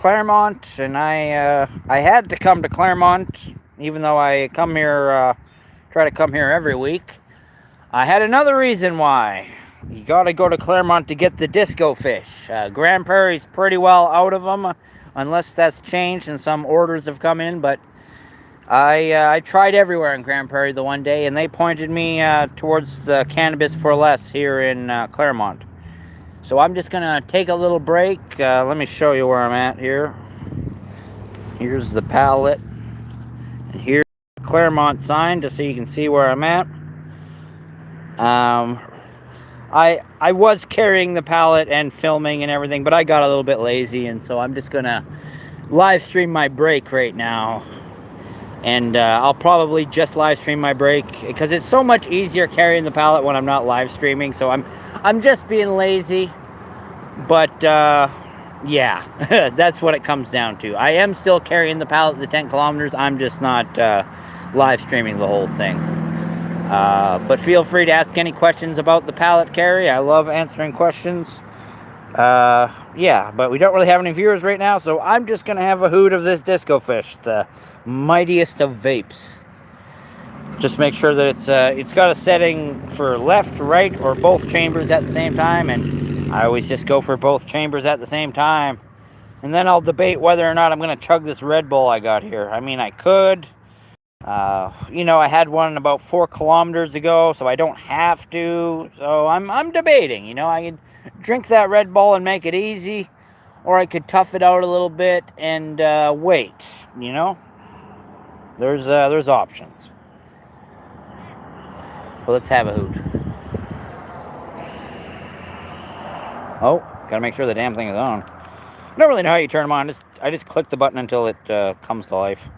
Claremont, and I had to come to Claremont, even though I come here, try to come here every week. I had another reason why. You gotta go to Claremont to get the disco fish. Grand Prairie's pretty well out of them, unless that's changed and some orders have come in. But I tried everywhere in Grand Prairie the one day, and they pointed me towards the Cannabis for Less here in Claremont. So I'm just gonna take a little break. Let me show you where I'm at here. Here's the pallet, and here's the Claremont sign, just so you can see where I'm at. I was carrying the pallet and filming and everything, but I got a little bit lazy, and so I'm just gonna live stream my break right now. And I'll probably just live stream my break because it's so much easier carrying the pallet when I'm not live streaming. So I'm just being lazy, but yeah, that's what it comes down to. I am still carrying the pallet the 10 kilometers. I'm just not live streaming the whole thing. But feel free to ask any questions about the pallet carry. I love answering questions. Yeah, but we don't really have any viewers right now, so I'm just gonna have a hoot of this disco fish, the mightiest of vapes. Just make sure that it's got a setting for left, right, or both chambers at the same time, and I always just go for both chambers at the same time. And then I'll debate whether or not I'm gonna chug this Red Bull I got here. I mean, I could. I had one about 4 kilometers ago, so I don't have to. So I'm debating. I could drink that Red Bull and make it easy, or I could tough it out a little bit and wait. There's options. Well, let's have a hoot. Oh, gotta make sure the damn thing is on. I don't really know how you turn them on. I just click the button until it comes to life.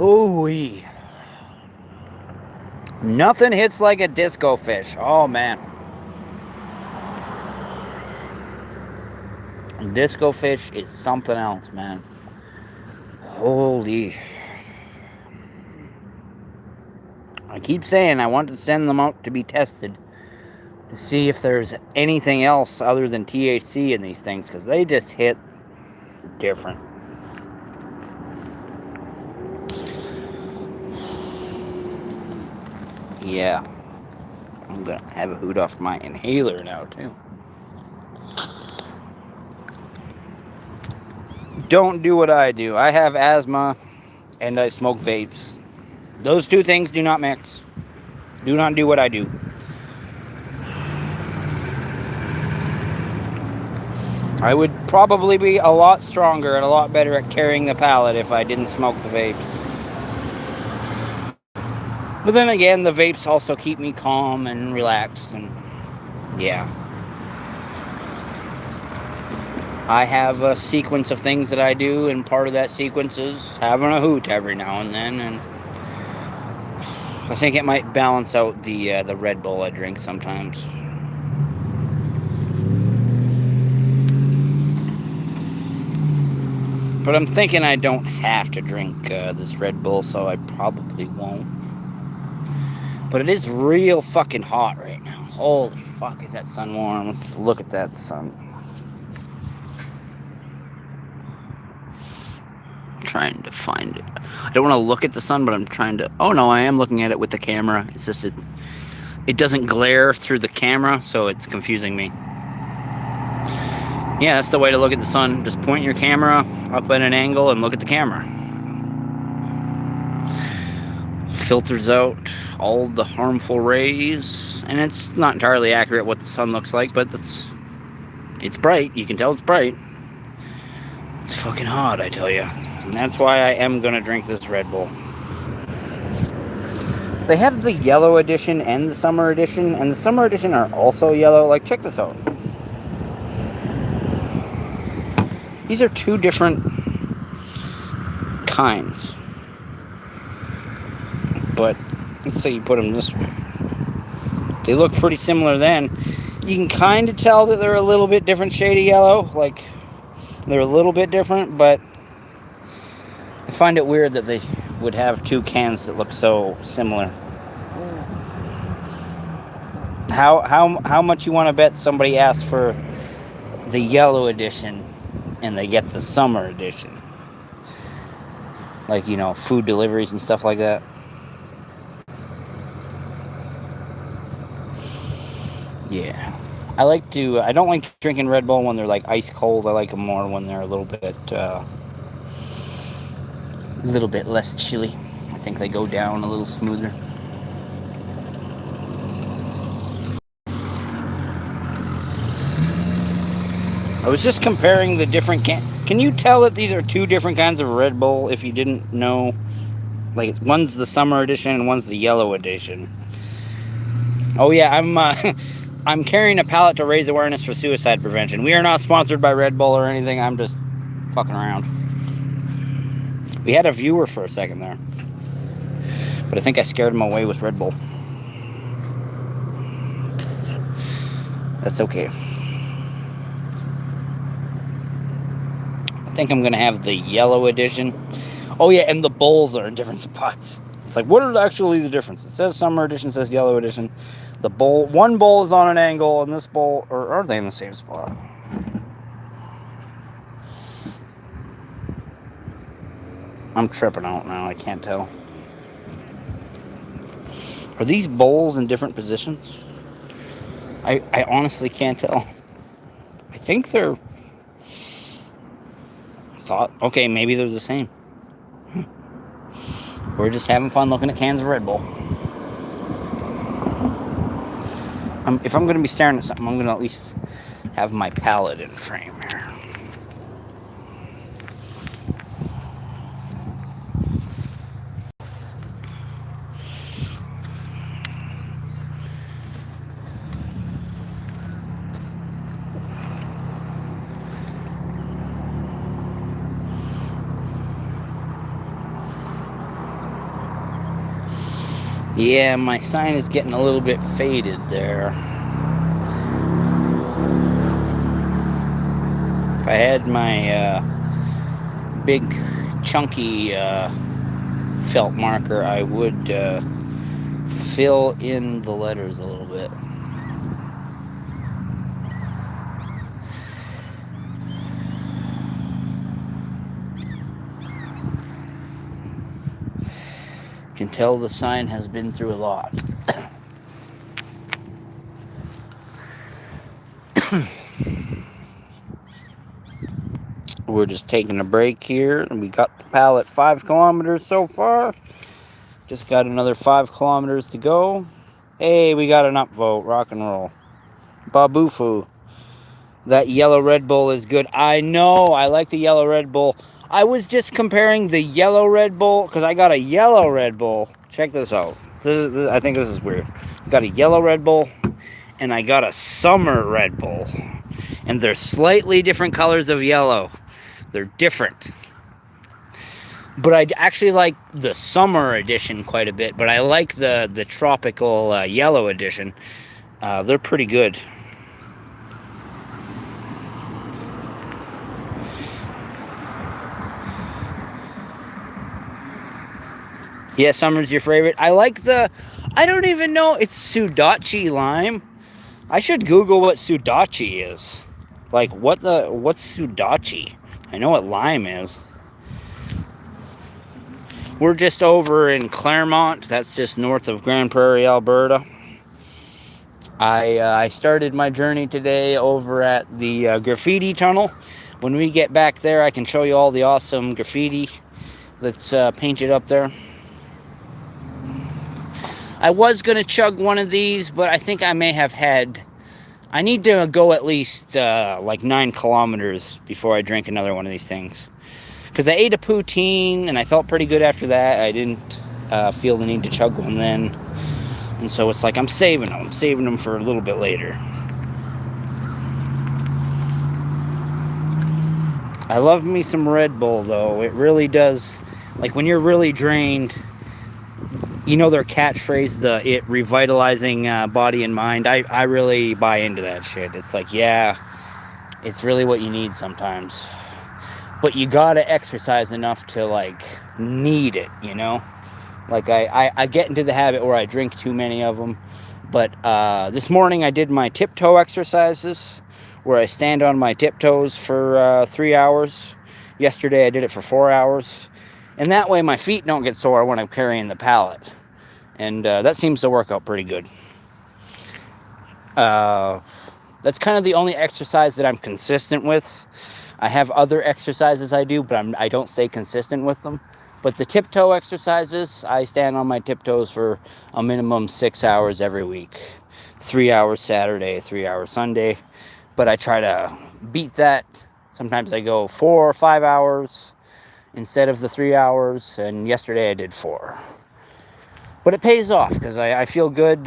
Ooh-wee. Nothing hits like a disco fish. Oh, man. Disco fish is something else, man. Holy. I keep saying I want to send them out to be tested to see if there's anything else other than THC in these things, because they just hit different. Yeah, I'm gonna have a hoot off my inhaler now too. Don't do what I do. I have asthma and I smoke vapes. Those two things do not mix. Do not do what I do. I would probably be a lot stronger and a lot better at carrying the pallet if I didn't smoke the vapes. But then again, the vapes also keep me calm and relaxed, and yeah. I have a sequence of things that I do, and part of that sequence is having a hoot every now and then, and I think it might balance out the Red Bull I drink sometimes. But I'm thinking I don't have to drink this Red Bull, so I probably won't. But it is real fucking hot right now. Holy fuck, is that sun warm? Let's look at that sun. I'm trying to find it. I don't want to look at the sun, but I'm trying to... Oh no, I am looking at it with the camera. It's just... It doesn't glare through the camera, so it's confusing me. Yeah, that's the way to look at the sun. Just point your camera up at an angle and look at the camera. Filters out all the harmful rays, and it's not entirely accurate what the sun looks like, but it's bright. You can tell it's bright. It's fucking hot, I tell you. And that's why I am gonna drink this Red Bull. They have the yellow edition and the summer edition, and the summer edition are also yellow. Like, check this out. These are two different kinds. but let's say you put them this way. They look pretty similar then. You can kind of tell that they're a little bit different shade of yellow. Like, they're a little bit different, but I find it weird that they would have two cans that look so similar. How much you want to bet somebody asked for the yellow edition and they get the summer edition? Like, you know, food deliveries and stuff like that. Yeah. I don't like drinking Red Bull when they're like ice cold. I like them more when they're a little bit less chilly. I think they go down a little smoother. I was just comparing the different Can you tell that these are two different kinds of Red Bull if you didn't know? Like, one's the summer edition and one's the yellow edition. Oh yeah, I'm carrying a pallet to raise awareness for suicide prevention. We are not sponsored by Red Bull or anything. I'm just fucking around. We had a viewer for a second there, but I think I scared him away with Red Bull. That's okay. I think I'm gonna have the yellow edition. Oh yeah, and the bowls are in different spots. It's like, what are actually the difference? It says summer edition, says yellow edition. The bowl, one bowl is on an angle, and this bowl, or are they in the same spot? I'm tripping out now, I can't tell. Are these bowls in different positions? I honestly can't tell. I think they're... Okay, maybe they're the same. We're just having fun looking at cans of Red Bull. If I'm going to be staring at something, I'm going to at least have my palette in frame here. Yeah, my sign is getting a little bit faded there. If I had my big chunky felt marker, I would fill in the letters a little bit. Can tell the sign has been through a lot. We're just taking a break here, and we got the pallet 5 kilometers so far. Just got another 5 kilometers to go. Hey, we got an upvote. Rock and roll. Babufu. That yellow Red Bull is good. I know. I like the yellow Red Bull. I was just comparing the yellow Red Bull because I got a yellow Red Bull. Check this out. I think this is weird. I got a yellow Red Bull and I got a summer Red Bull. And they're slightly different colors of yellow. They're different. But I actually like the summer edition quite a bit. But I like the tropical yellow edition. They're pretty good. Yeah, summer's your favorite. I like I don't even know, it's Sudachi lime. I should Google what Sudachi is. Like, what's Sudachi? I know what lime is. We're just over in Claremont. That's just north of Grand Prairie, Alberta. I started my journey today over at the graffiti tunnel. When we get back there, I can show you all the awesome graffiti that's painted up there. I was going to chug one of these, but I think I may have had... I need to go at least like 9 kilometers before I drink another one of these things. Because I ate a poutine, and I felt pretty good after that. I didn't feel the need to chug one then. And so it's like I'm saving them. I'm saving them for a little bit later. I love me some Red Bull, though. It really does... Like, when you're really drained... you know their catchphrase, it revitalizing body and mind. I really buy into that shit. It's like, yeah, it's really what you need sometimes. But you gotta exercise enough to, like, need it, you know? Like, I get into the habit where I drink too many of them. But this morning I did my tiptoe exercises, where I stand on my tiptoes for 3 hours. Yesterday I did it for 4 hours. And that way my feet don't get sore when I'm carrying the pallet. And that seems to work out pretty good. That's kind of the only exercise that I'm consistent with. I have other exercises I do, but I don't stay consistent with them. But the tiptoe exercises, I stand on my tiptoes for a minimum 6 hours every week. 3 hours Saturday, 3 hours Sunday. But I try to beat that. Sometimes I go 4 or 5 hours instead of the 3 hours. And yesterday I did 4. But it pays off because I feel good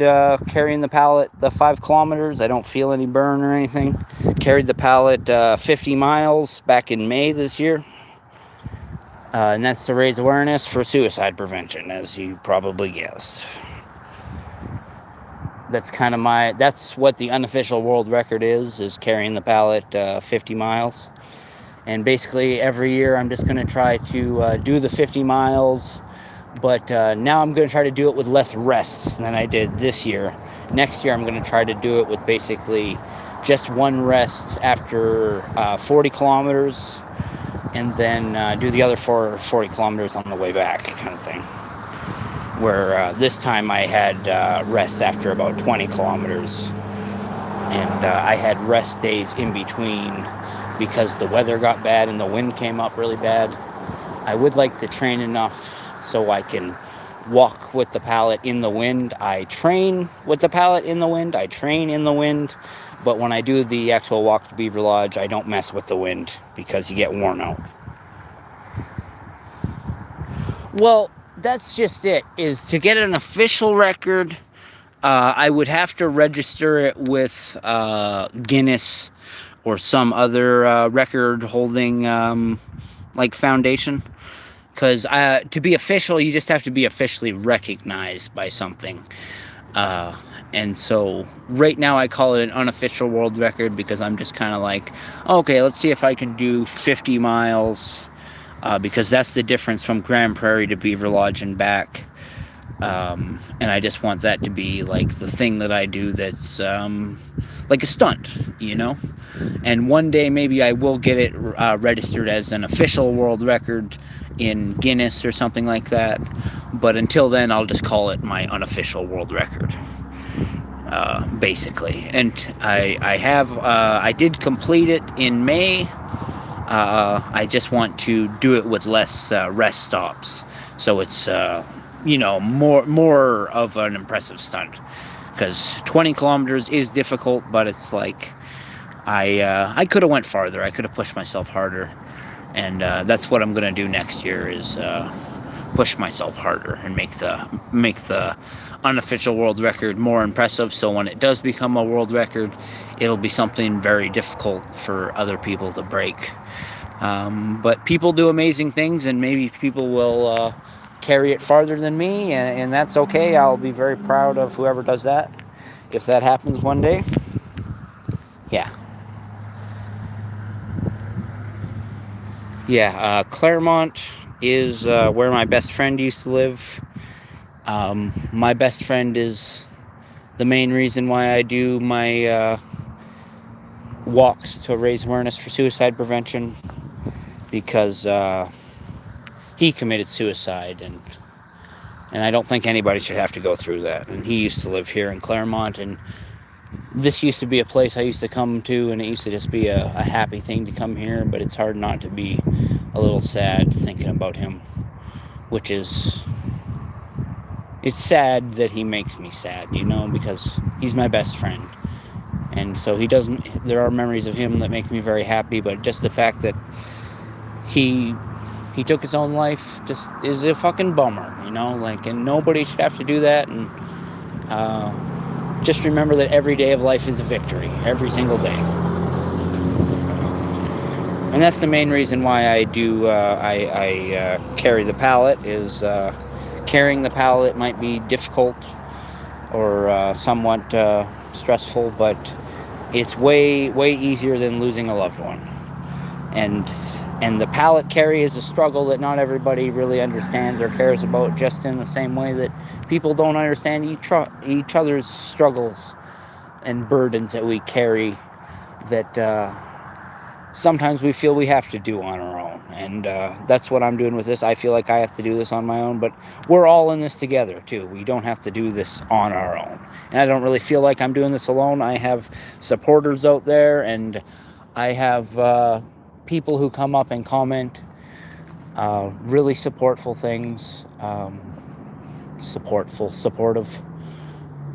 carrying the pallet the 5 kilometers. I don't feel any burn or anything. Carried the pallet 50 miles back in May this year. And that's to raise awareness for suicide prevention, as you probably guessed. That's what the unofficial world record is carrying the pallet 50 miles. And basically every year I'm just going to try to do the 50 miles. But now I'm going to try to do it with less rests than I did this year. Next year I'm going to try to do it with basically just one rest after 40 kilometers. And then do the other 40 kilometers on the way back, kind of thing. Where this time I had rests after about 20 kilometers. And I had rest days in between because the weather got bad and the wind came up really bad. I would like to train enough so I can walk with the pallet in the wind. I train with the pallet in the wind. I train in the wind. But when I do the actual walk to Beaver Lodge, I don't mess with the wind because you get worn out. Well, that's just it. Is to get an official record, I would have to register it with Guinness or some other record-holding like foundation. Because to be official, you just have to be officially recognized by something. And so right now I call it an unofficial world record because I'm just kind of like, okay, let's see if I can do 50 miles. Because that's the difference from Grand Prairie to Beaver Lodge and back. And I just want that to be like the thing that I do that's like a stunt, you know? And one day maybe I will get it registered as an official world record in Guinness or something like that. But until then, I'll just call it my unofficial world record. Basically. And I did complete it in May. I just want to do it with less rest stops. So it's, more of an impressive stunt. Because 20 kilometers is difficult, but it's like, I could have went farther. I could have pushed myself harder. And that's what I'm going to do next year is push myself harder and make the unofficial world record more impressive. So when it does become a world record, it'll be something very difficult for other people to break. But people do amazing things, and maybe people will carry it farther than me, and that's okay. I'll be very proud of whoever does that, if that happens one day. Yeah, Claremont is where my best friend used to live. My best friend is the main reason why I do my walks to raise awareness for suicide prevention, because he committed suicide, and I don't think anybody should have to go through that. And he used to live here in Claremont, and this used to be a place I used to come to, and it used to just be a happy thing to come here, but it's hard not to be a little sad thinking about him, which is, it's sad that he makes me sad, because he's my best friend. And so there are memories of him that make me very happy, but just the fact that he took his own life just is a fucking bummer, and nobody should have to do that. And just remember that every day of life is a victory, every single day. And that's the main reason why I do, I carry the pallet, is carrying the pallet might be difficult or somewhat stressful, but it's way easier than losing a loved one. And the pallet carry is a struggle that not everybody really understands or cares about, just in the same way that people don't understand each other's struggles and burdens that we carry, that sometimes we feel we have to do on our own. And that's what I'm doing with this. I feel like I have to do this on my own, but we're all in this together too. We don't have to do this on our own. And I don't really feel like I'm doing this alone. I have supporters out there, and I have people who come up and comment really supportful things. Supportive.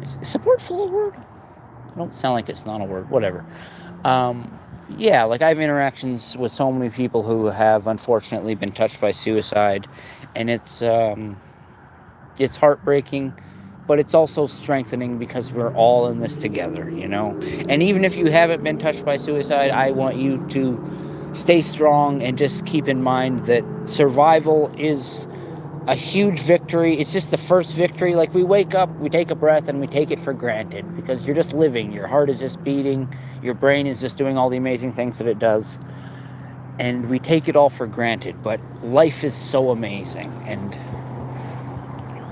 Is supportful a word? I don't sound like it's not a word. Whatever. Yeah, like I have interactions with so many people who have unfortunately been touched by suicide, and it's heartbreaking, but it's also strengthening because we're all in this together, you know? And even if you haven't been touched by suicide, I want you to stay strong and just keep in mind that survival is a huge victory. It's just the first victory. Like, we wake up, we take a breath, and we take it for granted because you're just living. Your heart is just beating. Your brain is just doing all the amazing things that it does. And we take it all for granted, but life is so amazing. And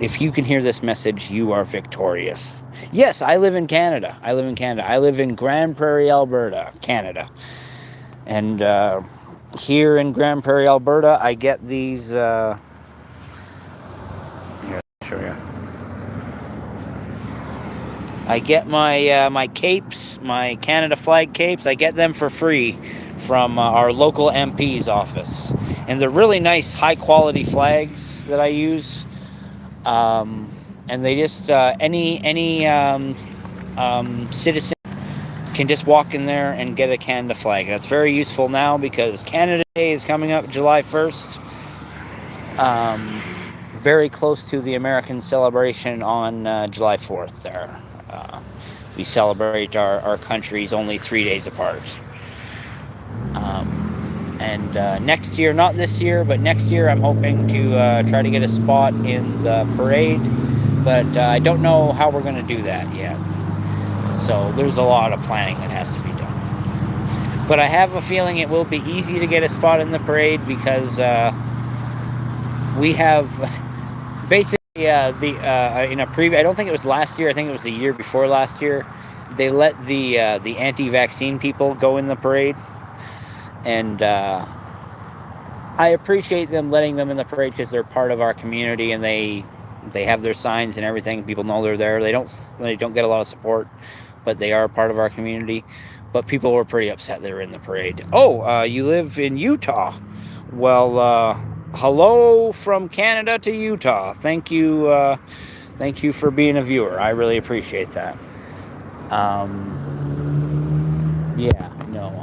if you can hear this message, you are victorious. Yes, I live in Canada. I live in Grande Prairie, Alberta, Canada. And here in Grande Prairie, Alberta, I get these... here, I'll show you. I get my capes, my Canada flag capes. I get them for free from our local MP's office. And they're really nice, high-quality flags that I use. And they just any citizen can just walk in there and get a Canada flag. That's very useful now because Canada Day is coming up July 1st. Very close to the American celebration on July 4th there. We celebrate our countries only 3 days apart. And next year, not this year, but next year, I'm hoping to try to get a spot in the parade. But I don't know how we're going to do that yet. So there's a lot of planning that has to be done. But I have a feeling it will be easy to get a spot in the parade because we have basically in a previous, I don't think it was last year, I think it was the year before last year, they let the anti-vaccine people go in the parade. And I appreciate them letting them in the parade because they're part of our community, and they have their signs and everything. People know they're there. They don't get a lot of support, but they are part of our community. But people were pretty upset they were in the parade. Oh, you live in Utah. Well, hello from Canada to Utah. Thank you for being a viewer. I really appreciate that. Yeah, no,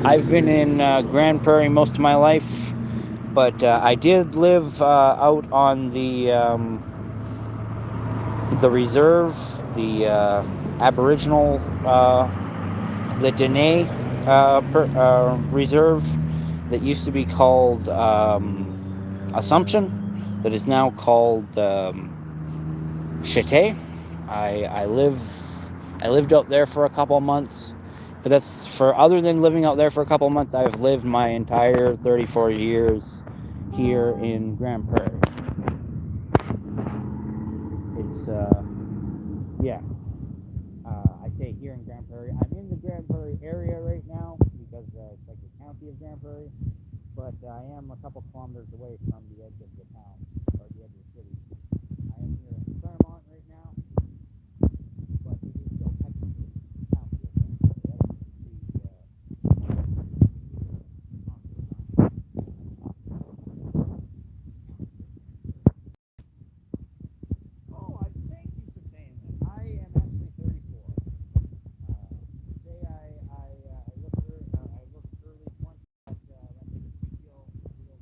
I've been in Grande Prairie most of my life, but I did live out on the reserve, the Aboriginal, the Dene reserve that used to be called Assumption, that is now called Chete. I lived out there for a couple of months, but other than living out there for a couple of months, I've lived my entire 34 years here in Grande Prairie. It's, yeah, I say here in Grande Prairie. I'm in the Grande Prairie area right now because it's like the county of Grande Prairie, but I am a couple kilometers away from the edge of the town, or the edge of the city. I am here in Claremont right now. But it is still technically county of Grande Prairie. Oh, I thank you for saying that. I am actually 34. Say I look early 20, but that makes me feel good.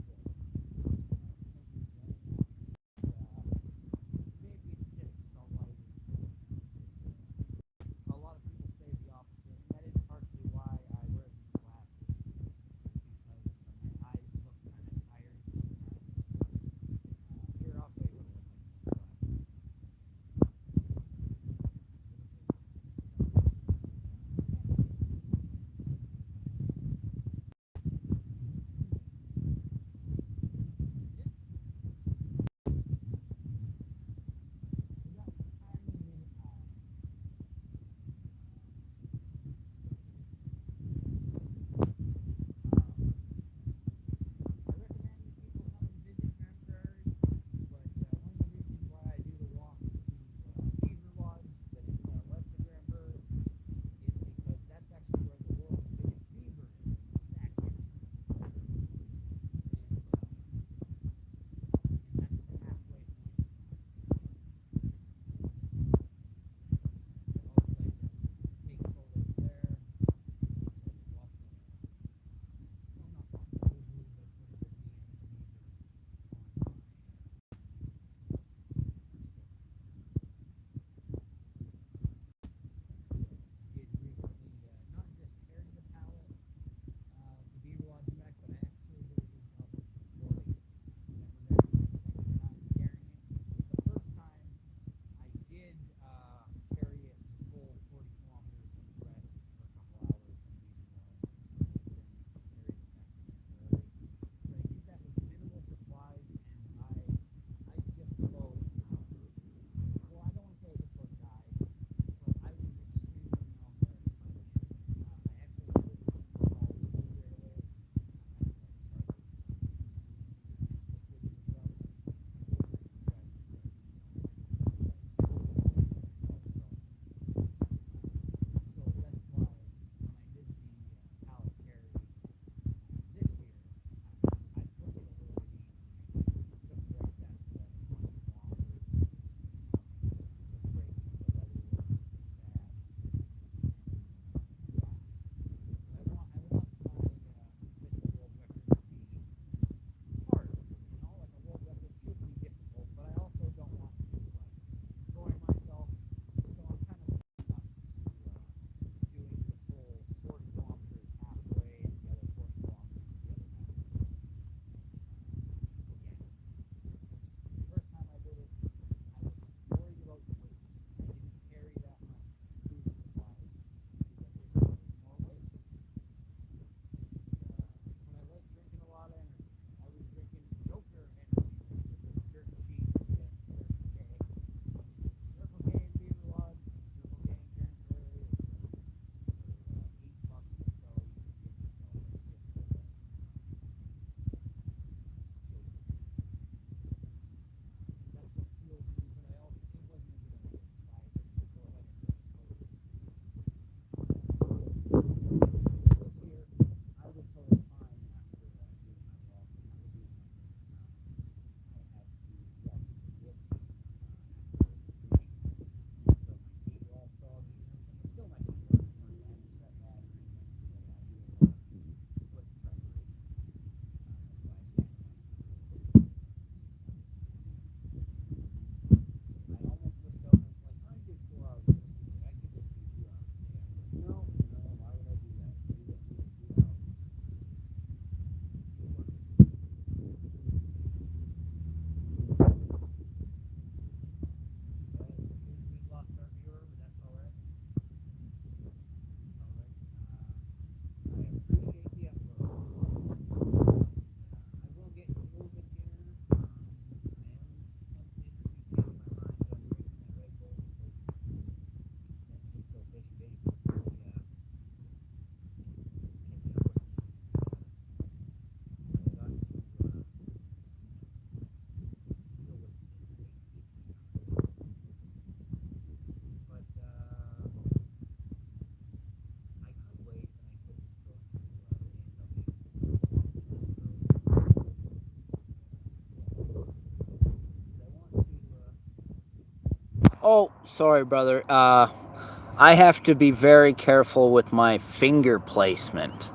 Oh, sorry, brother. I have to be very careful with my finger placement.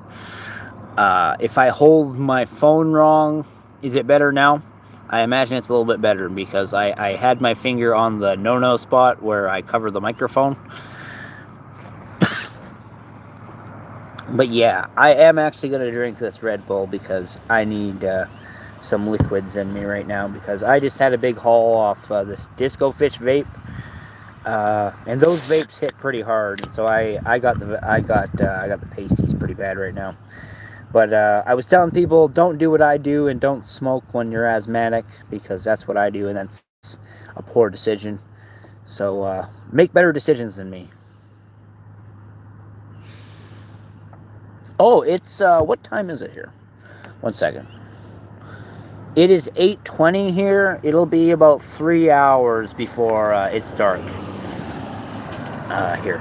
If I hold my phone wrong, is it better now? I imagine it's a little bit better because I had my finger on the no-no spot where I cover the microphone. But yeah, I am actually going to drink this Red Bull because I need some liquids in me right now because I just had a big haul off this Disco Fish vape. And those vapes hit pretty hard, and so I got the pasties pretty bad right now. But I was telling people, don't do what I do and don't smoke when you're asthmatic because that's what I do, and that's a poor decision. So make better decisions than me. Oh, it's what time is it here? 1 second. It is 8:20 here. It'll be about 3 hours before it's dark here.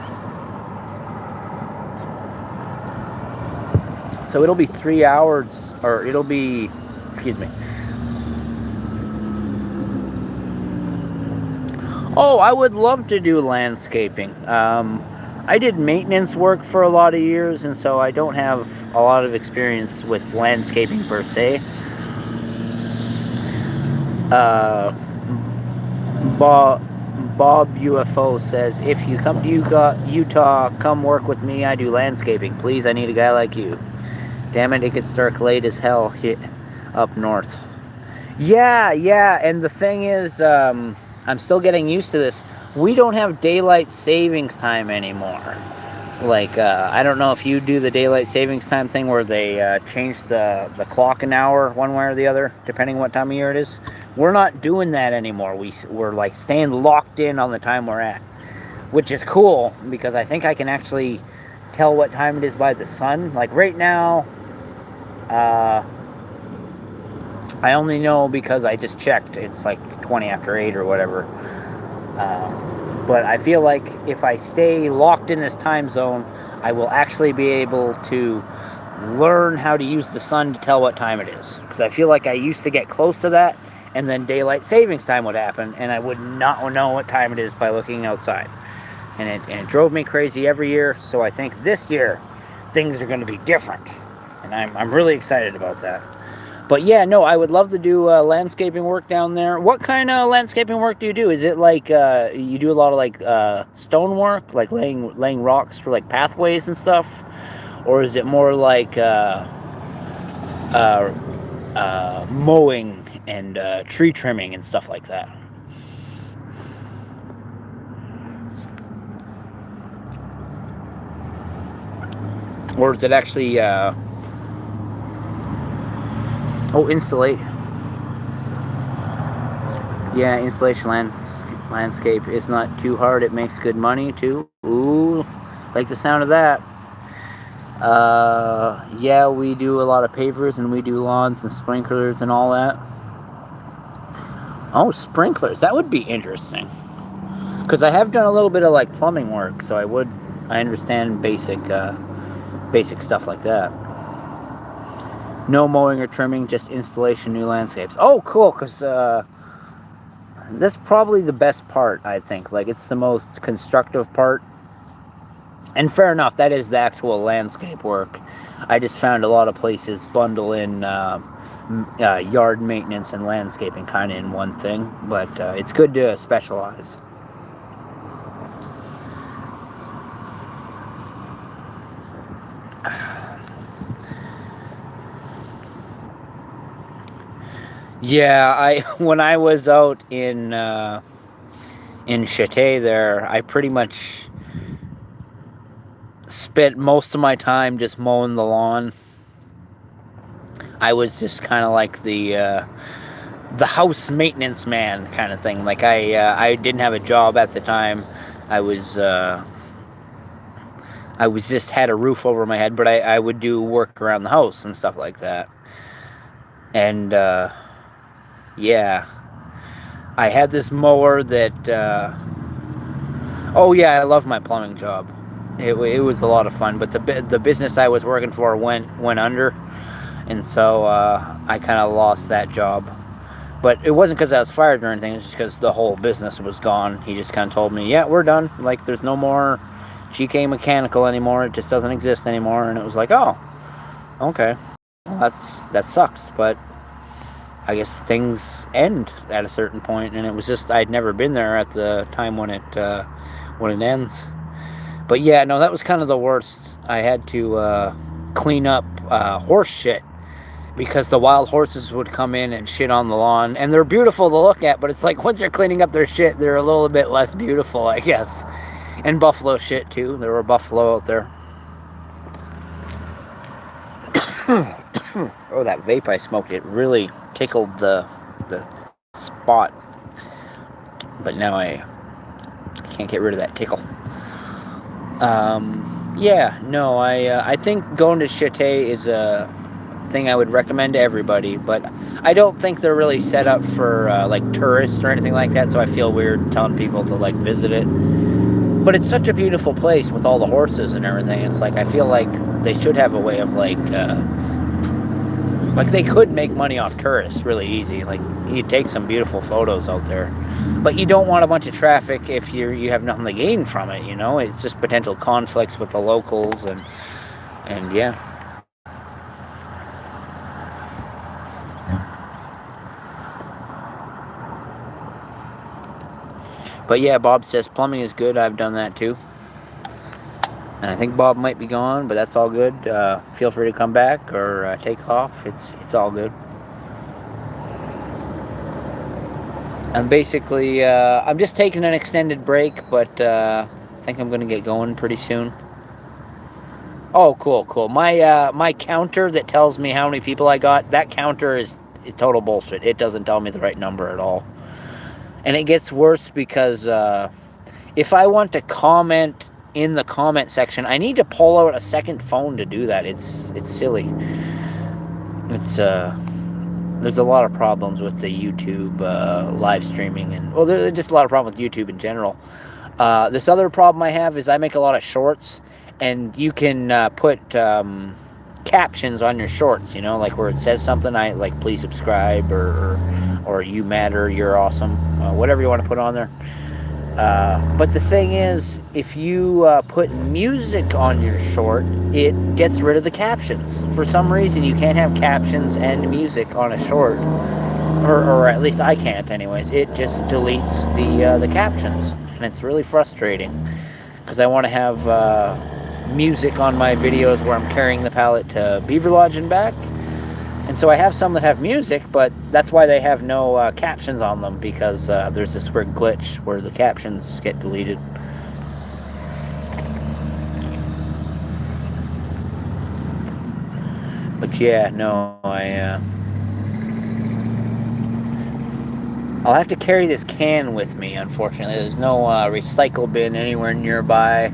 So it'll be 3 hours, or it'll be, excuse me. Oh, I would love to do landscaping. I did maintenance work for a lot of years, and so I don't have a lot of experience with landscaping per se. Bob UFO says, if you come to Utah, come work with me. I do landscaping. Please, I need a guy like you. Damn it, it gets dark late as hell up north. Yeah, and the thing is, I'm still getting used to this. We don't have daylight savings time anymore. Like, I don't know if you do the daylight savings time thing where they change the clock an hour one way or the other, depending what time of year it is. We're not doing that anymore. We're like staying locked in on the time we're at, which is cool because I think I can actually tell what time it is by the sun. Like right now, I only know because I just checked. It's like 20 after 8 or whatever. But I feel like if I stay locked in this time zone, I will actually be able to learn how to use the sun to tell what time it is. Because I feel like I used to get close to that, and then daylight savings time would happen, and I would not know what time it is by looking outside. And it drove me crazy every year, so I think this year things are going to be different. And I'm really excited about that. But yeah, no, I would love to do landscaping work down there. What kind of landscaping work do you do? Is it like you do a lot of like stone work, like laying rocks for like pathways and stuff, or is it more like mowing and tree trimming and stuff like that? Or is it actually installate? Yeah, installation landscape is not too hard. It makes good money too. Ooh, like the sound of that. Yeah, we do a lot of pavers and we do lawns and sprinklers and all that. Oh, sprinklers. That would be interesting. Because I have done a little bit of like plumbing work, so I understand basic stuff like that. No mowing or trimming, just installation, new landscapes. Oh, cool, because that's probably the best part, I think. Like, it's the most constructive part. And fair enough, that is the actual landscape work. I just found a lot of places bundle in yard maintenance and landscaping kind of in one thing. But it's good to specialize. Yeah, when I was out in Chate there, I pretty much spent most of my time just mowing the lawn. I was just kind of like the house maintenance man kind of thing. Like I didn't have a job at the time. I was just had a roof over my head, but I would do work around the house and stuff like that. And yeah, I had this mower that, oh yeah, I love my plumbing job. It was a lot of fun, but the business I was working for went under, and so I kind of lost that job. But it wasn't because I was fired or anything. It's just because the whole business was gone. He just kind of told me, yeah, we're done. Like, there's no more GK Mechanical anymore. It just doesn't exist anymore. And it was like, oh, okay. Well, that sucks. But I guess things end at a certain point. And it was just, I'd never been there at the time when it ends. But yeah, no, that was kind of the worst. I had to clean up horse shit, because the wild horses would come in and shit on the lawn, and they're beautiful to look at, but it's like once you're cleaning up their shit, they're a little bit less beautiful, I guess. And buffalo shit too. There were buffalo out there. Oh, that vape I smoked, it really tickled the spot. But now I can't get rid of that tickle. Yeah, no, I think going to Chate is a thing I would recommend to everybody, but I don't think they're really set up for like tourists or anything like that, so I feel weird telling people to like visit it. But it's such a beautiful place with all the horses and everything. It's like, I feel like they should have a way of like they could make money off tourists really easy. Like, you take some beautiful photos out there, but you don't want a bunch of traffic if you have nothing to gain from it, you know? It's just potential conflicts with the locals, and yeah. But yeah, Bob says plumbing is good. I've done that too. And I think Bob might be gone, but that's all good. Feel free to come back or take off. It's all good. And basically, I'm just taking an extended break, but I think I'm going to get going pretty soon. Oh, cool. My counter that tells me how many people I got, that counter is total bullshit. It doesn't tell me the right number at all. And it gets worse because if I want to comment in the comment section, I need to pull out a second phone to do that. It's silly. There's a lot of problems with the YouTube live streaming, and well, there's just a lot of problems with YouTube in general. This other problem I have is I make a lot of shorts, and you can put captions on your shorts, you know, like where it says something, like please subscribe or you matter, you're awesome, whatever you want to put on there. But the thing is, if you put music on your short, it gets rid of the captions. For some reason, you can't have captions and music on a short, or at least I can't anyways. It just deletes the captions, and it's really frustrating, because I want to have music on my videos where I'm carrying the pallet to Beaver Lodge and back. And so I have some that have music, but that's why they have no captions on them, because there's this weird glitch where the captions get deleted. But yeah, no, I'll have to carry this can with me, unfortunately. There's no recycle bin anywhere nearby,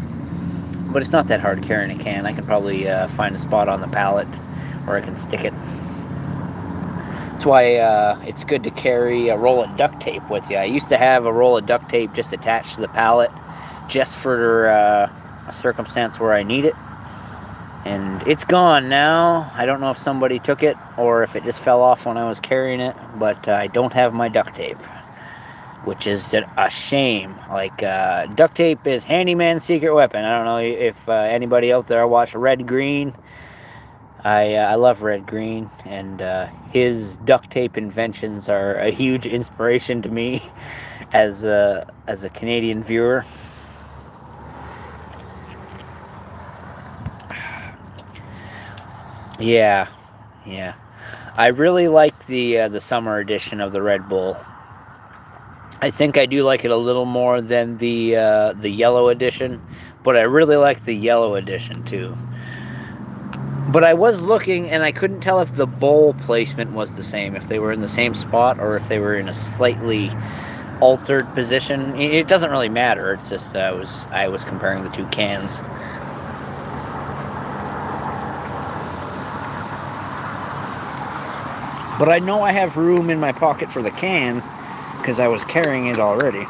but it's not that hard carrying a can. I can probably find a spot on the pallet where I can stick it. That's why it's good to carry a roll of duct tape with you. I used to have a roll of duct tape just attached to the pallet, just for a circumstance where I need it. And it's gone now. I don't know if somebody took it or if it just fell off when I was carrying it, but I don't have my duct tape, which is a shame. Like, duct tape is handyman's secret weapon. I don't know if anybody out there watched Red Green. I love Red Green, and his duct tape inventions are a huge inspiration to me as a Canadian viewer. Yeah. I really like the summer edition of the Red Bull. I think I do like it a little more than the yellow edition, but I really like the yellow edition too. But I was looking, and I couldn't tell if the bowl placement was the same, if they were in the same spot or if they were in a slightly altered position. It doesn't really matter. It's just I was comparing the two cans. But I know I have room in my pocket for the can because I was carrying it already.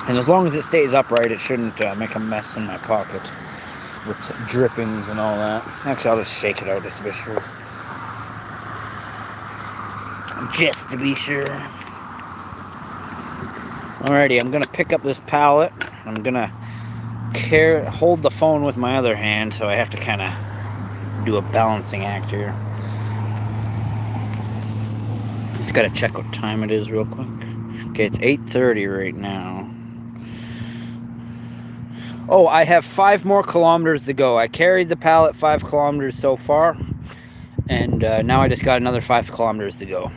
And as long as it stays upright, it shouldn't make a mess in my pocket with drippings and all that. Actually, I'll just shake it out just to be sure. just to be sure. Alrighty, I'm gonna pick up this pallet. I'm gonna hold the phone with my other hand, so I have to kind of do a balancing act here. Just gotta check what time it is real quick. Okay, it's 8:30 right now. Oh, I have 5 more kilometers to go. I carried the pallet 5 kilometers so far, and now I just got another 5 kilometers to go.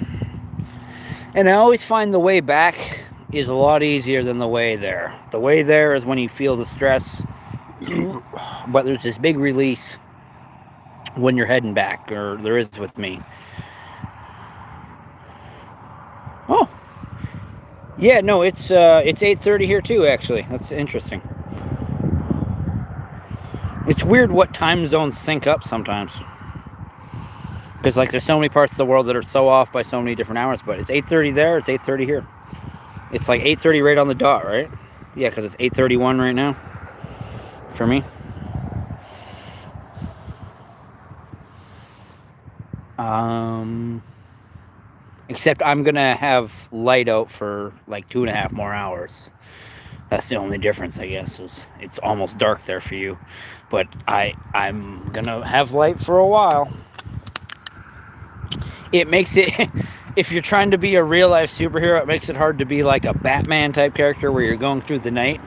And I always find the way back is a lot easier than the way there. The way there is when you feel the stress, but there's this big release when you're heading back, or there is with me. Oh, yeah, no, it's 8:30 here too, actually. That's interesting. It's weird what time zones sync up sometimes. Because, like, there's so many parts of the world that are so off by so many different hours, but it's 8:30 there, it's 8:30 here. It's like 8:30 right on the dot, right? Yeah, because it's 8:31 right now for me. Except I'm going to have light out for like 2.5 more hours. That's the only difference, I guess, is it's almost dark there for you. But I'm going to have light for a while. It makes it, if you're trying to be a real-life superhero, it makes it hard to be like a Batman-type character where you're going through the night.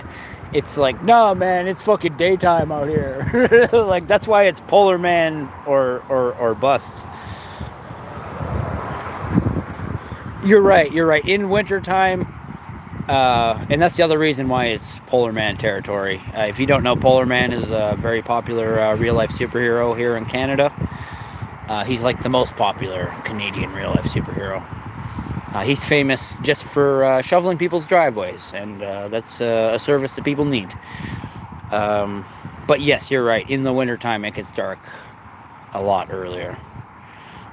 It's like, no, man, it's fucking daytime out here. Like, that's why it's Polar Man or bust. You're right. In wintertime, and that's the other reason why it's Polar Man territory. If you don't know, Polar Man is a very popular real-life superhero here in Canada. He's like the most popular Canadian real-life superhero. He's famous just for shoveling people's driveways, and that's a service that people need. But yes, you're right. In the wintertime, it gets dark a lot earlier.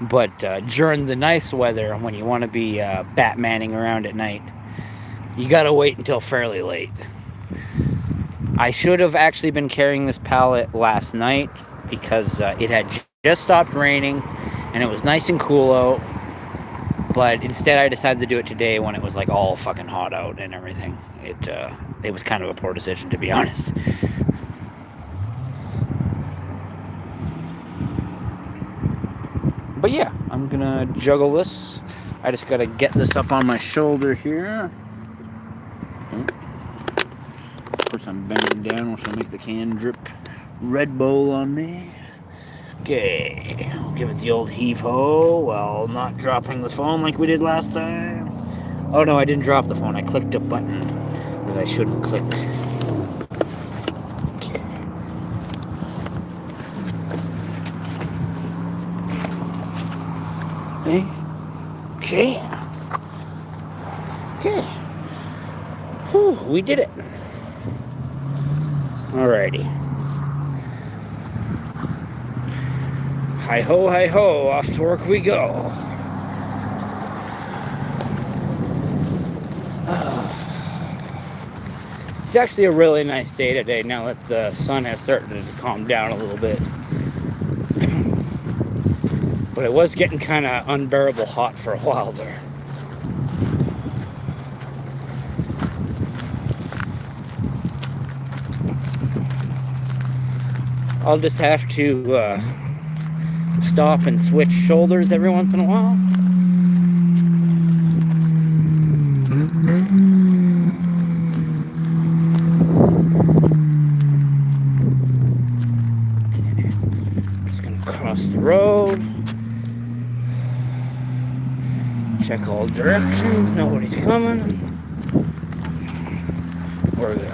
But during the nice weather, when you want to be Batmaning around at night, you gotta wait until fairly late. I should have actually been carrying this pallet last night because it had just stopped raining and it was nice and cool out. But instead, I decided to do it today when it was like all fucking hot out and everything. It was kind of a poor decision, to be honest. But yeah, I'm gonna juggle this. I just gotta get this up on my shoulder here. Of course, I'm bending down, which will make the can drip Red Bull on me. Okay, I'll give it the old heave-ho while not dropping the phone like we did last time. Oh no, I didn't drop the phone. I clicked a button that I shouldn't click. Okay. Whew, we did it. Alrighty. Hi-ho, off to work we go. It's actually a really nice day today now that the sun has started to calm down a little bit. But it was getting kind of unbearable hot for a while there. I'll just have to stop and switch shoulders every once in a while. Okay. I'm just gonna cross the road. Check all directions, nobody's coming. We're good.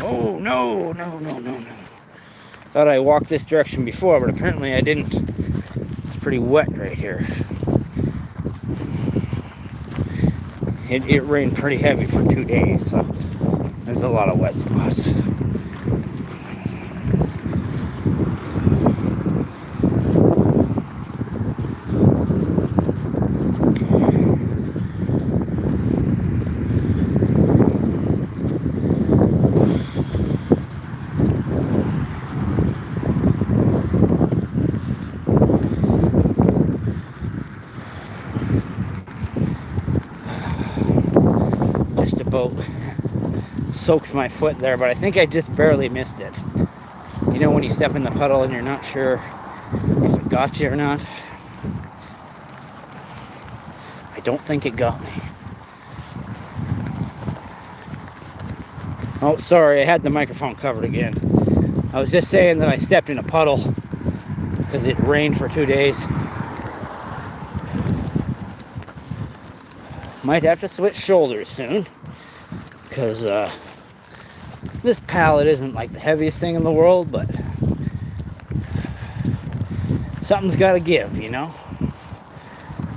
Oh, no. Thought I walked this direction before, but apparently I didn't. It's pretty wet right here. It rained pretty heavy for 2 days, so there's a lot of wet spots. about soaked my foot there, but I think I just barely missed it. You know when you step in the puddle and you're not sure if it got you or not? I don't think it got me. Oh, sorry, I had the microphone covered again. I was just saying that I stepped in a puddle because it rained for 2 days. Might have to switch shoulders soon because this pallet isn't like the heaviest thing in the world, but something's got to give, you know?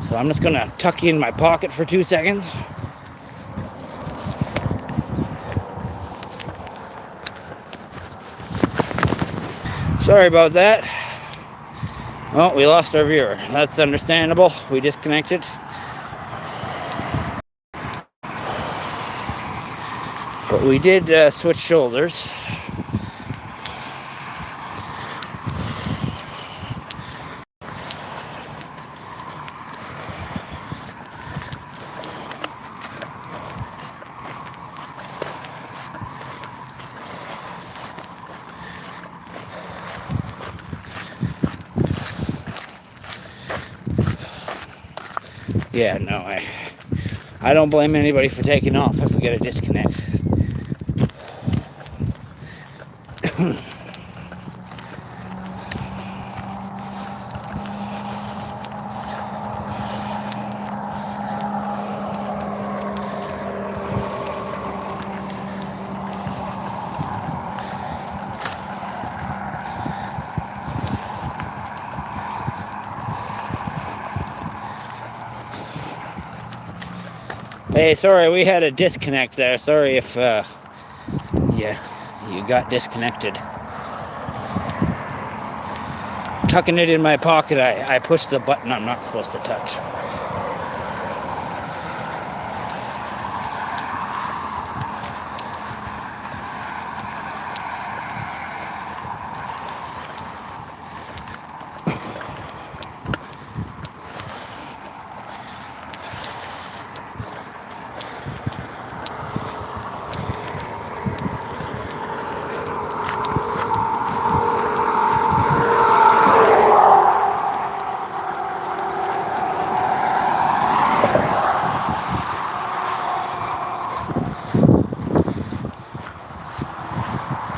So I'm just gonna tuck you in my pocket for 2 seconds. Sorry about that. Oh, we lost our viewer. That's understandable. We disconnected. But we did switch shoulders. Yeah, no, I don't blame anybody for taking off if we get a disconnect. Hey, sorry, we had a disconnect there. Sorry if you got disconnected. Tucking it in my pocket, I pushed the button I'm not supposed to touch.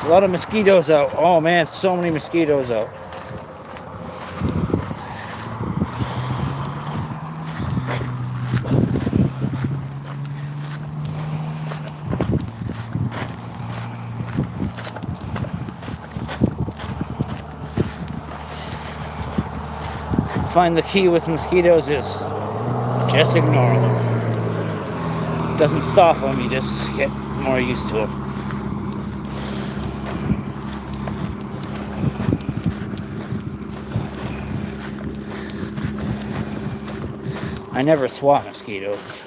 A lot of mosquitoes out. Oh man, so many mosquitoes out. Find the key with mosquitoes is just ignore them. Doesn't stop them, you just get more used to them. I never swat mosquitoes.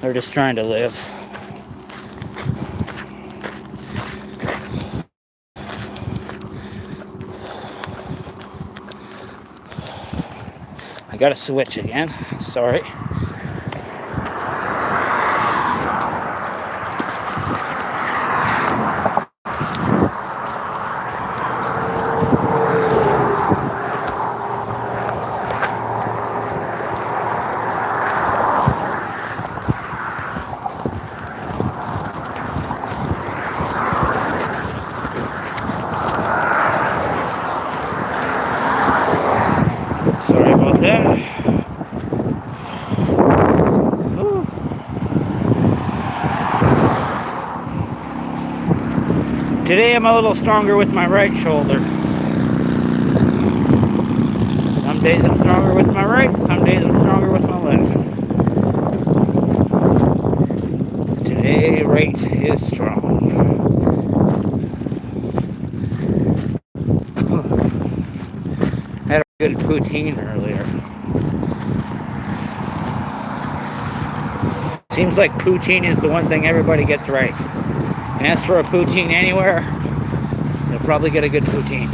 They're just trying to live. I gotta switch again. Sorry. Sorry about that. Ooh. Today I'm a little stronger with my right shoulder. Some days I'm stronger with my right, some days I'm stronger with my left. Today, right is strong. Had a good poutine earlier. Seems like poutine is the one thing everybody gets right. And as for a poutine anywhere, you'll probably get a good poutine.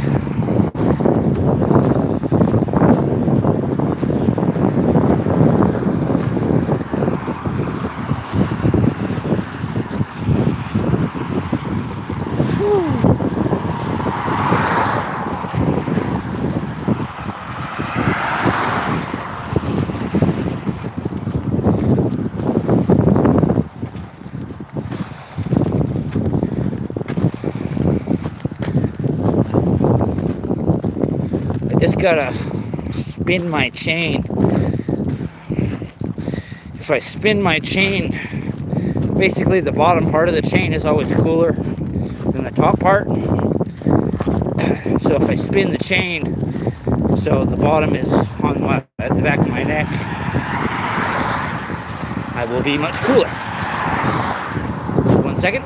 gotta spin my chain. If I spin my chain, basically the bottom part of the chain is always cooler than the top part. So if I spin the chain so the bottom is on at the back of my neck, I will be much cooler. 1 second.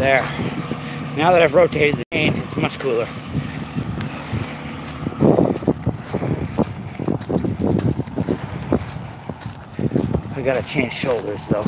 There. Now that I've rotated the chain, it's much cooler. I gotta change shoulders though.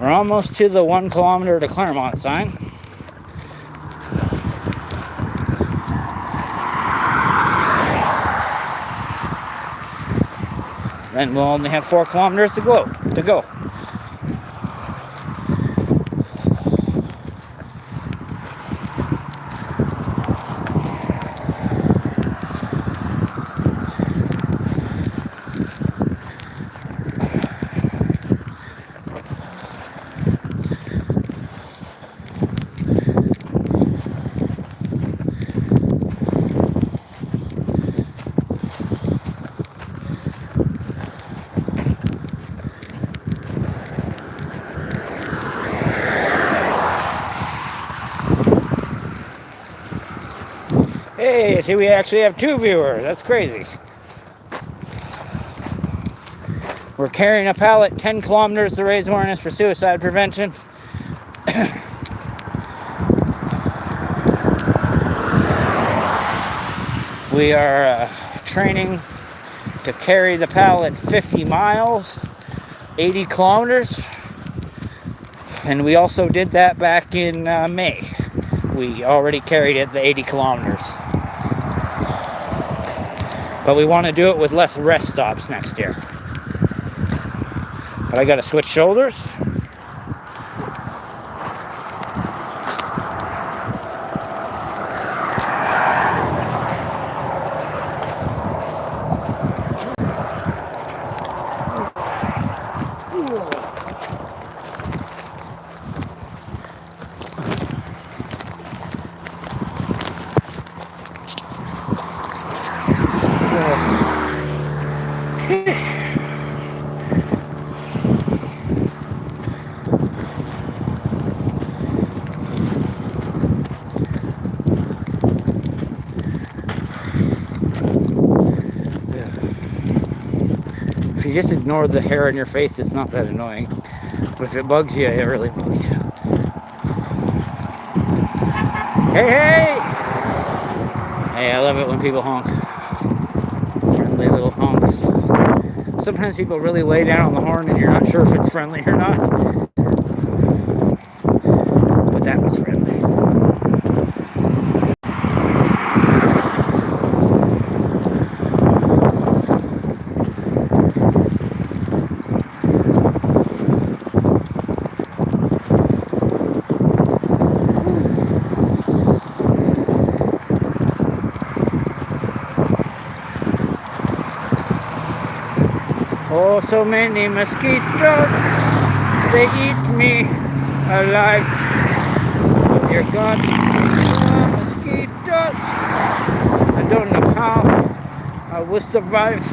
We're almost to the 1 kilometer to Claremont sign. Then we'll only have 4 kilometers to go. Hey, see, we actually have 2 viewers. That's crazy. We're carrying a pallet 10 kilometers to raise awareness for suicide prevention. We are training to carry the pallet 50 miles, 80 kilometers. And we also did that back in May. We already carried it the 80 kilometers. But we want to do it with less rest stops next year. But I got to switch shoulders. If you just ignore the hair on your face, it's not that annoying. But if it bugs you, it really bugs you. Hey, hey! Hey, I love it when people honk. Friendly little honks. Sometimes people really lay down on the horn and you're not sure if it's friendly or not. But that was friendly. Oh, so many mosquitoes, they eat me alive. Oh dear God, mosquitoes, I don't know how I will survive.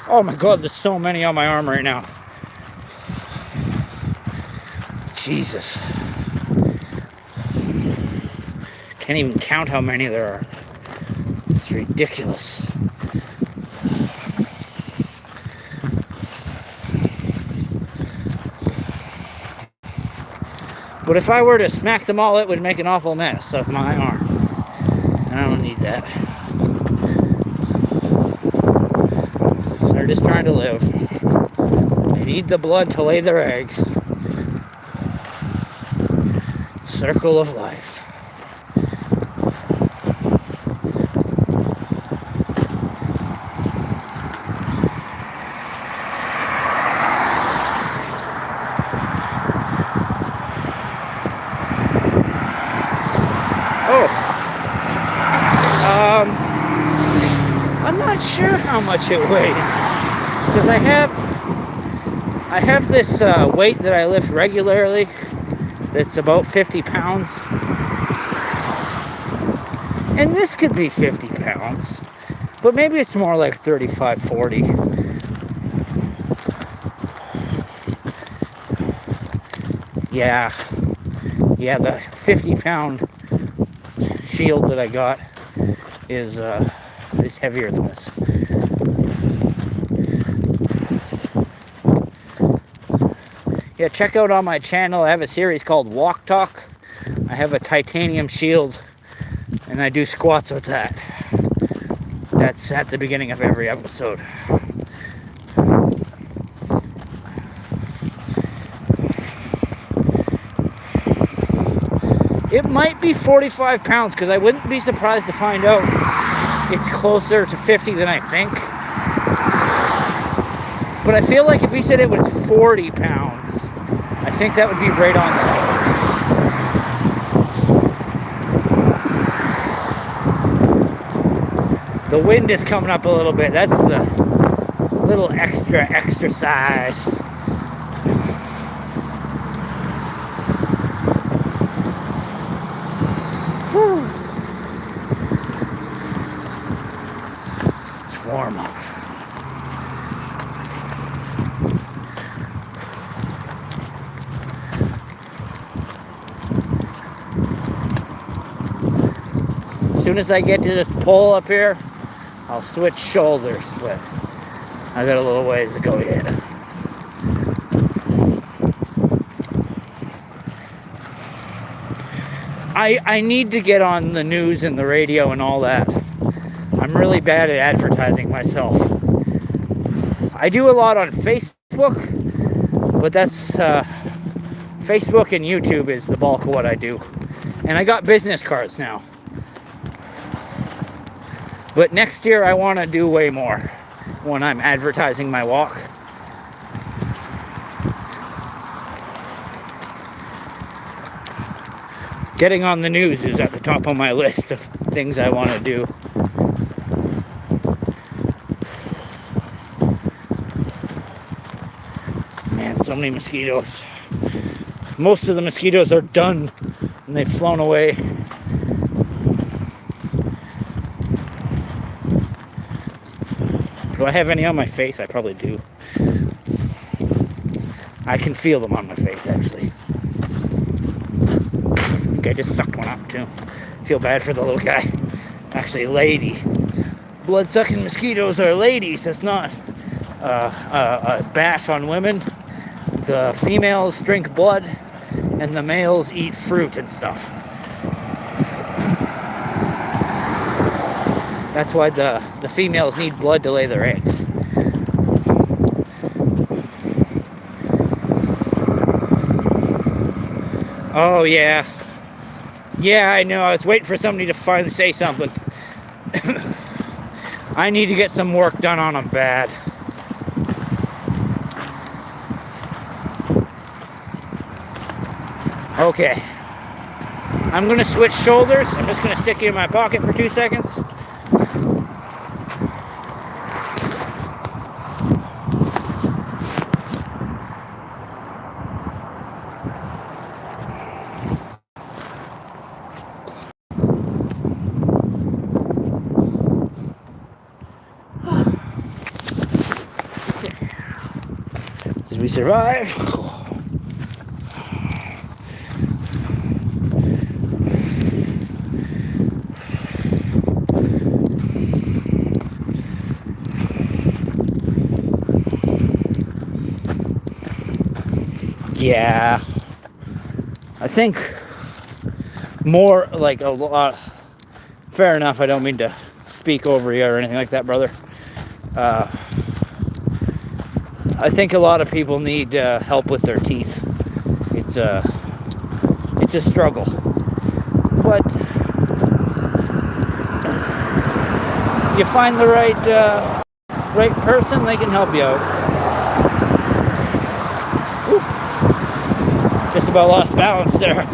Oh my God, there's so many on my arm right now. Jesus. Can't even count how many there are. It's ridiculous. But if I were to smack them all, it would make an awful mess of my arm. And I don't need that. So they're just trying to live. They need the blood to lay their eggs. Circle of life. I'm not sure how much it weighs, because I have this weight that I lift regularly that's about 50 pounds, and this could be 50 pounds, but maybe it's more like 35, 40. Yeah, the 50-pound shield that I got is heavier than this. Yeah, check out on my channel, I have a series called Walk Talk. I have a titanium shield and I do squats with that. That's at the beginning of every episode. It might be 45 pounds, because I wouldn't be surprised to find out it's closer to 50 than I think. But I feel like if he said it was 40 pounds, I think that would be right on. The wind is coming up a little bit. That's the little extra exercise. It's warm out. As soon as I get to this pole up here, I'll switch shoulders, but I got a little ways to go yet. I need to get on the news and the radio and all that. I'm really bad at advertising myself. I do a lot on Facebook, but that's Facebook and YouTube is the bulk of what I do. And I got business cards now. But next year I want to do way more when I'm advertising my walk. Getting on the news is at the top of my list of things I want to do. Man, so many mosquitoes. Most of the mosquitoes are done and they've flown away. Do I have any on my face? I probably do. I can feel them on my face, actually. I think I just sucked one up, too. Feel bad for the little guy. Actually, lady. Blood-sucking mosquitoes are ladies. That's not a bash on women. The females drink blood, and the males eat fruit and stuff. That's why the females need blood to lay their eggs. Oh, yeah. Yeah, I know. I was waiting for somebody to finally say something. I need to get some work done on them bad. Okay. I'm going to switch shoulders. I'm just going to stick you in my pocket for 2 seconds. As we survive. Yeah, I think more like a lot. Fair enough. I don't mean to speak over you or anything like that, brother. I think a lot of people need help with their teeth. It's a struggle, but you find the right person, they can help you out. Ooh, just about lost balance there.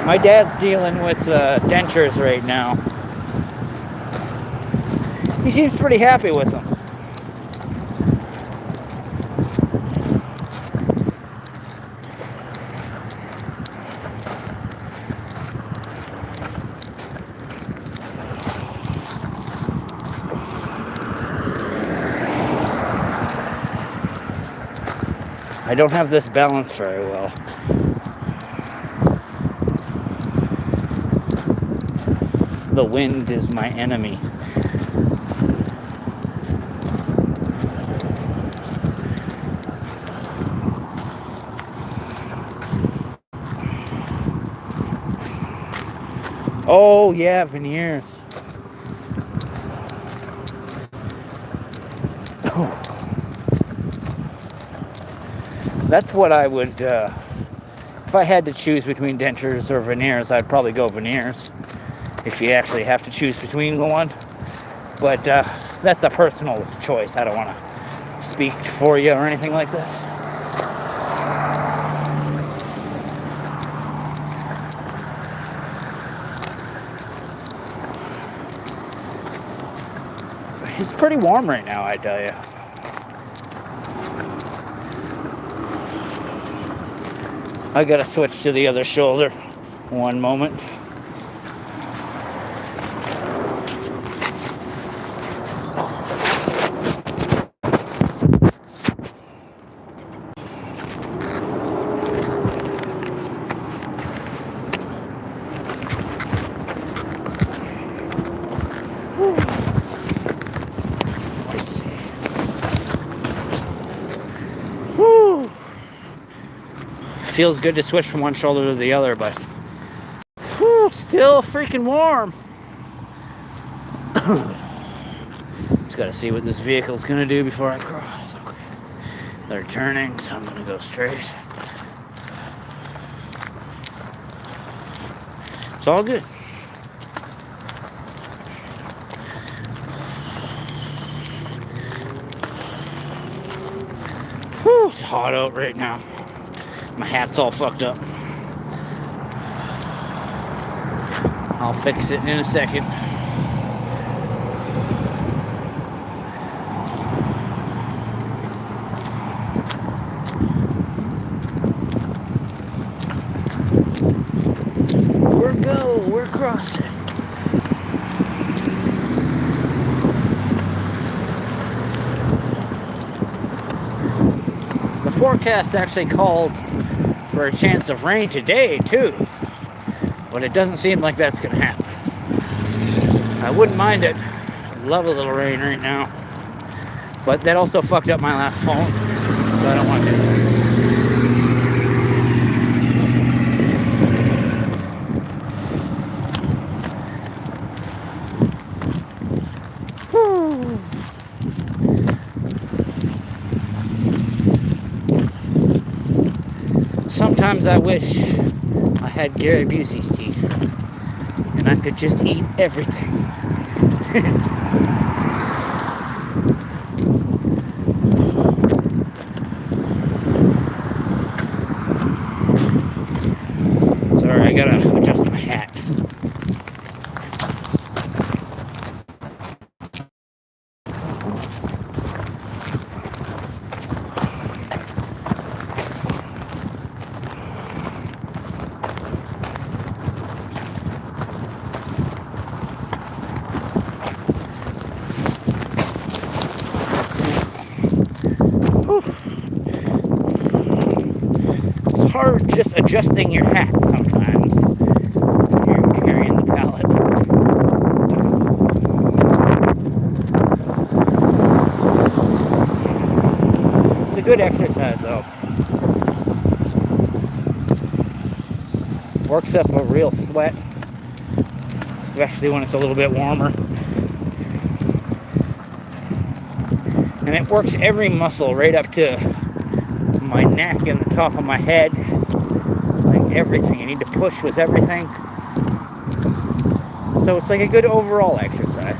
My dad's dealing with dentures right now. He seems pretty happy with them. I don't have this balanced very well. The wind is my enemy. Oh yeah, veneers. That's what I would, if I had to choose between dentures or veneers, I'd probably go veneers. If you actually have to choose between one. But that's a personal choice. I don't want to speak for you or anything like that. It's pretty warm right now, I tell you. I gotta switch to the other shoulder. One moment. Feels good to switch from one shoulder to the other, but still freaking warm. Just gotta see what this vehicle's gonna do before I cross. Okay. They're turning, so I'm gonna go straight. It's all good. Whew, it's hot out right now. My hat's all fucked up. I'll fix it in a second. We're crossing. The forecast actually called for a chance of rain today too, but it doesn't seem like that's gonna happen. I wouldn't mind it. I'd love a little rain right now, but that also fucked up my last phone, so I don't want to. Sometimes I wish I had Gary Busey's teeth and I could just eat everything. or just adjusting your hat sometimes when you're carrying the pallet. It's a good exercise though. Works up a real sweat, especially when it's a little bit warmer. And it works every muscle right up to my neck and the top of my head. Like everything. You need to push with everything. So it's like a good overall exercise.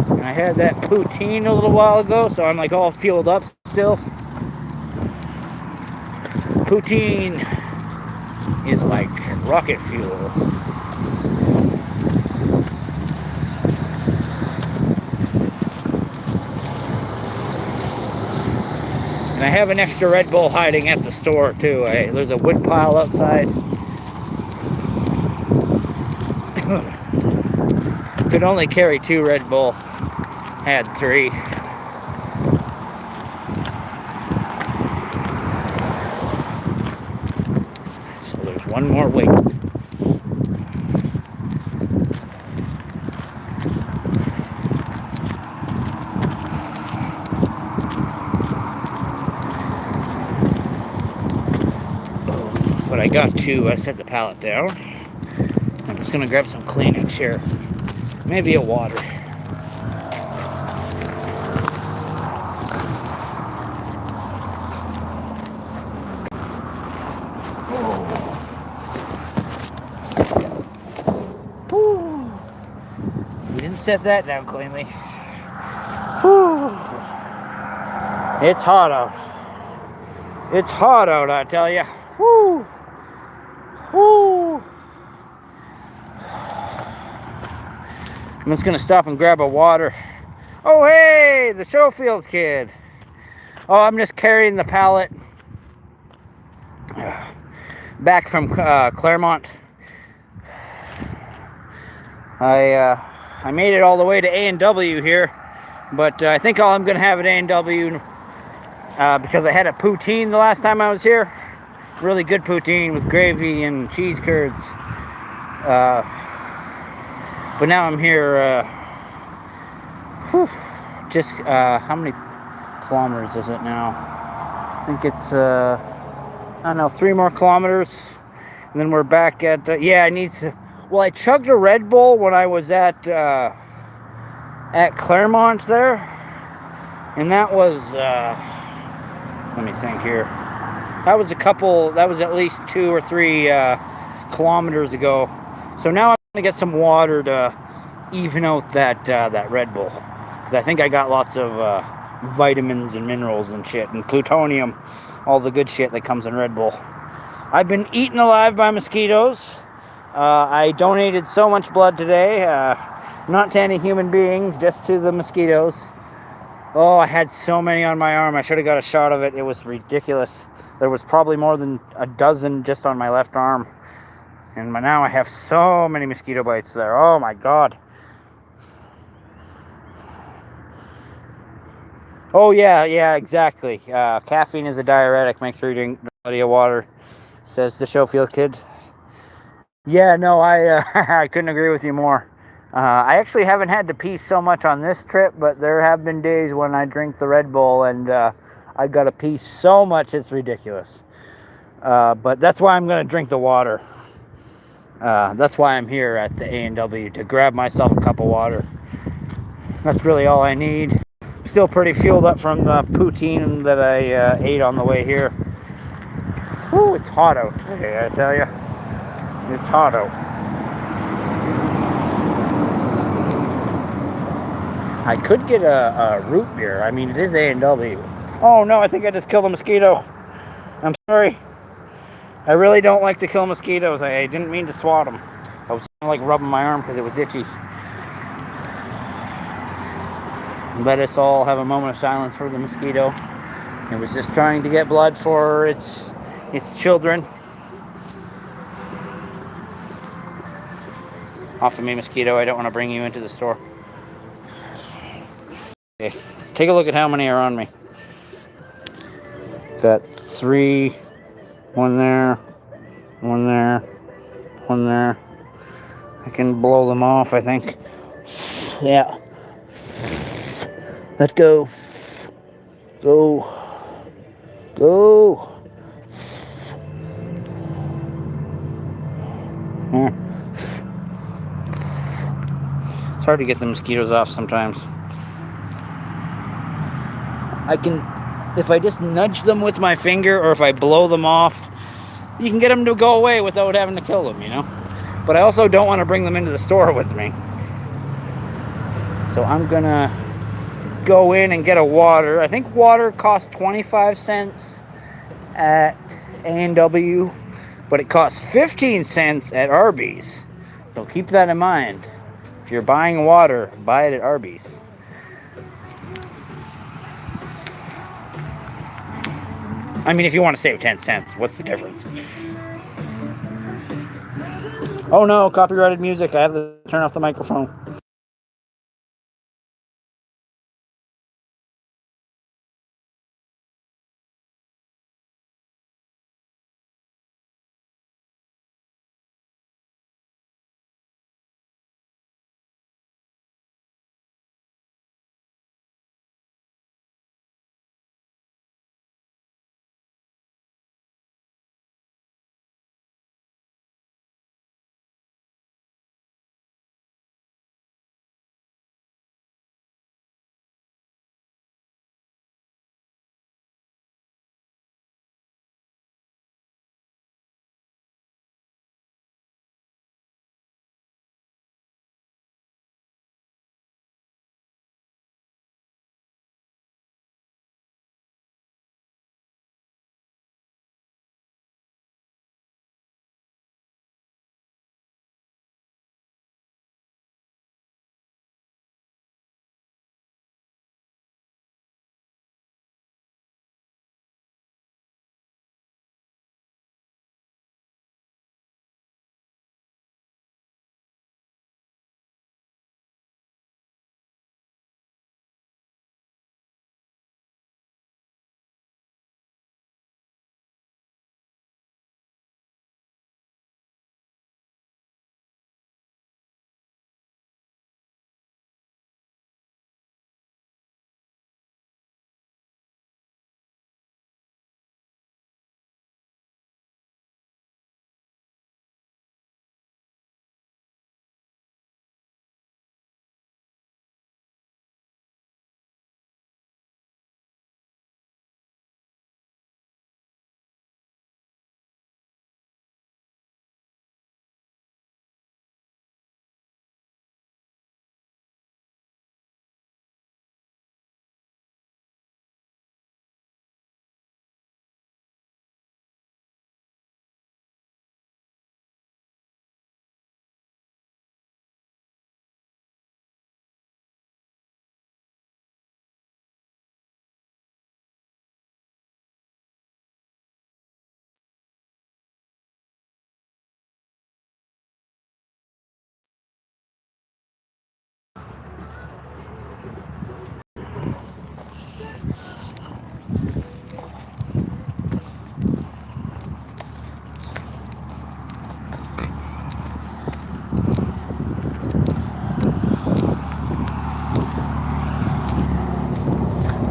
And I had that poutine a little while ago, so I'm like all fueled up still. Poutine is like rocket fuel. And I have an extra Red Bull hiding at the store too. There's a wood pile outside. Could only carry 2 Red Bull. Had 3. So there's one more weight. But I got to set the pallet down. I'm just gonna grab some Kleenex here. Maybe a water. We didn't set that down cleanly. It's hot out. It's hot out, I tell you. Woo! Woo! I'm just gonna stop and grab a water. Oh, hey, the Schofield kid. Oh, I'm just carrying the pallet back from Claremont. I made it all the way to A&W here, but I think all I'm gonna have at A&W because I had a poutine the last time I was here. Really good poutine with gravy and cheese curds. But now I'm here, how many kilometers is it now? I think it's, I don't know, 3 more kilometers. And then we're back at, yeah, I need to, well, I chugged a Red Bull when I was at Claremont there. And that was, let me think here. That was at least 2 or 3 kilometers ago. So now I'm gonna get some water to even out that Red Bull, because I think I got lots of vitamins and minerals and shit and plutonium, all the good shit that comes in Red Bull. I've been eaten alive by mosquitoes. I donated so much blood today, not to any human beings, just to the mosquitoes. Oh, I had so many on my arm. I should have got a shot of it. It was ridiculous. There was probably more than a dozen just on my left arm. And now I have so many mosquito bites there. Oh my God. Oh yeah, exactly. Caffeine is a diuretic. Make sure you drink plenty of water, says the Schofield kid. Yeah, no, I couldn't agree with you more. I actually haven't had to pee so much on this trip, but there have been days when I drink the Red Bull and I got to pee so much it's ridiculous. But that's why I'm going to drink the water. That's why I'm here at the A&W, to grab myself a cup of water. That's really all I need. Still pretty fueled up from the poutine that I ate on the way here. Ooh, it's hot out today, I tell you. It's hot out. I could get a root beer. I mean, it is A&W. Oh no, I think I just killed a mosquito. I'm sorry. I really don't like to kill mosquitoes. I didn't mean to swat them. I was like rubbing my arm because it was itchy. Let us all have a moment of silence for the mosquito. It was just trying to get blood for its children. off of me, mosquito. I don't want to bring you into the store. Okay, take a look at how many are on me. Got 3, 1 there, 1 there, 1 there. I can blow them off, I think. Yeah. Let go. Go. Go. Yeah. It's hard to get the mosquitoes off sometimes. I can, if I just nudge them with my finger or if I blow them off, you can get them to go away without having to kill them, you know? But I also don't want to bring them into the store with me. So I'm gonna go in and get a water. I think water costs 25 cents at A&W, but it costs 15 cents at Arby's. So keep that in mind. If you're buying water, buy it at Arby's. I mean, if you want to save 10 cents, what's the difference? Oh no, copyrighted music. I have to turn off the microphone.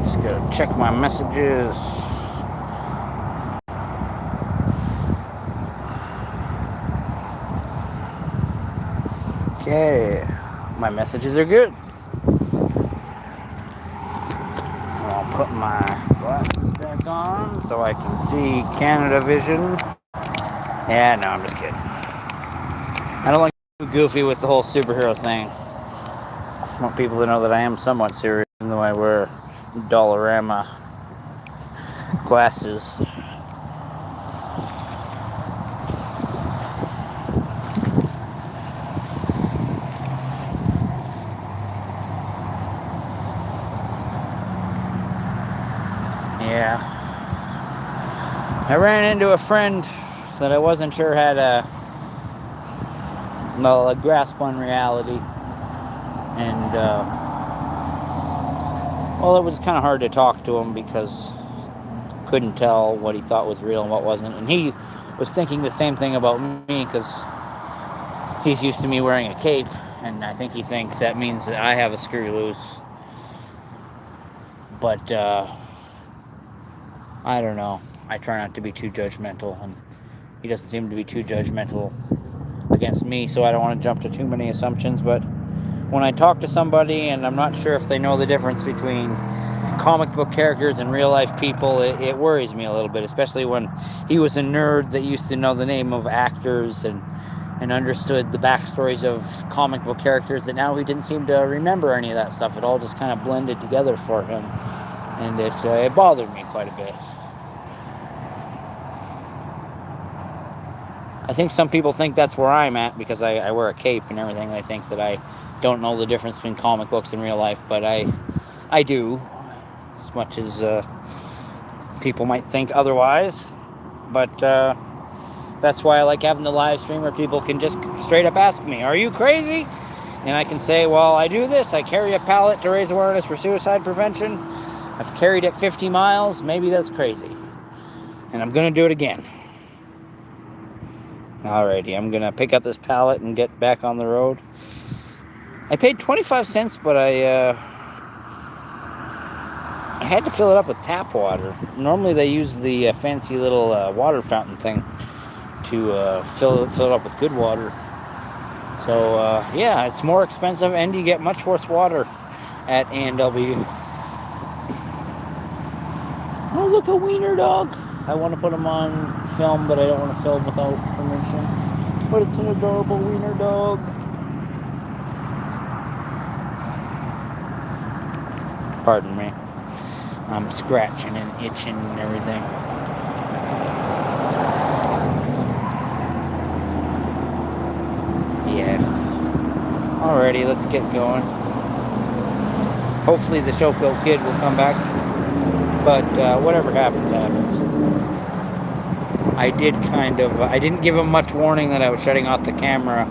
Just gotta check my messages. Okay, my messages are good. I'll put my glasses back on so I can see Canada Vision. Yeah, no, I'm just kidding. I don't like to be goofy with the whole superhero thing. I want people to know that I am somewhat serious, even though I wear Dollarama glasses. Yeah. I ran into a friend that I wasn't sure had a a grasp on reality. And, well, it was kind of hard to talk to him because couldn't tell what he thought was real and what wasn't. And he was thinking the same thing about me because he's used to me wearing a cape, and I think he thinks that means that I have a screw loose. But I don't know. I try not to be too judgmental, and he doesn't seem to be too judgmental against me, so I don't want to jump to too many assumptions. But when I talk to somebody and I'm not sure if they know the difference between comic book characters and real life people, it worries me a little bit, especially when he was a nerd that used to know the name of actors and understood the backstories of comic book characters, that now he didn't seem to remember any of that stuff. It all just kind of blended together for him, and it bothered me quite a bit. I think some people think that's where I'm at because I wear a cape and everything. They think that I don't know the difference between comic books and real life, but I do, as much as people might think otherwise. But that's why I like having the live stream where people can just straight up ask me, are you crazy? And I can say, well, I do this. I carry a pallet to raise awareness for suicide prevention. I've carried it 50 miles. Maybe that's crazy. And I'm going to do it again. Alrighty, I'm going to pick up this pallet and get back on the road. I paid 25 cents, but I had to fill it up with tap water. Normally they use the fancy little water fountain thing to fill it up with good water. So, yeah, it's more expensive, and you get much worse water at A&W. Oh, look, a wiener dog. I want to put him on film, but I don't want to film without permission. But it's an adorable wiener dog. Pardon me. I'm scratching and itching and everything. Yeah. Alrighty, let's get going. Hopefully the Schofield kid will come back. But whatever happens, happens. I didn't give him much warning that I was shutting off the camera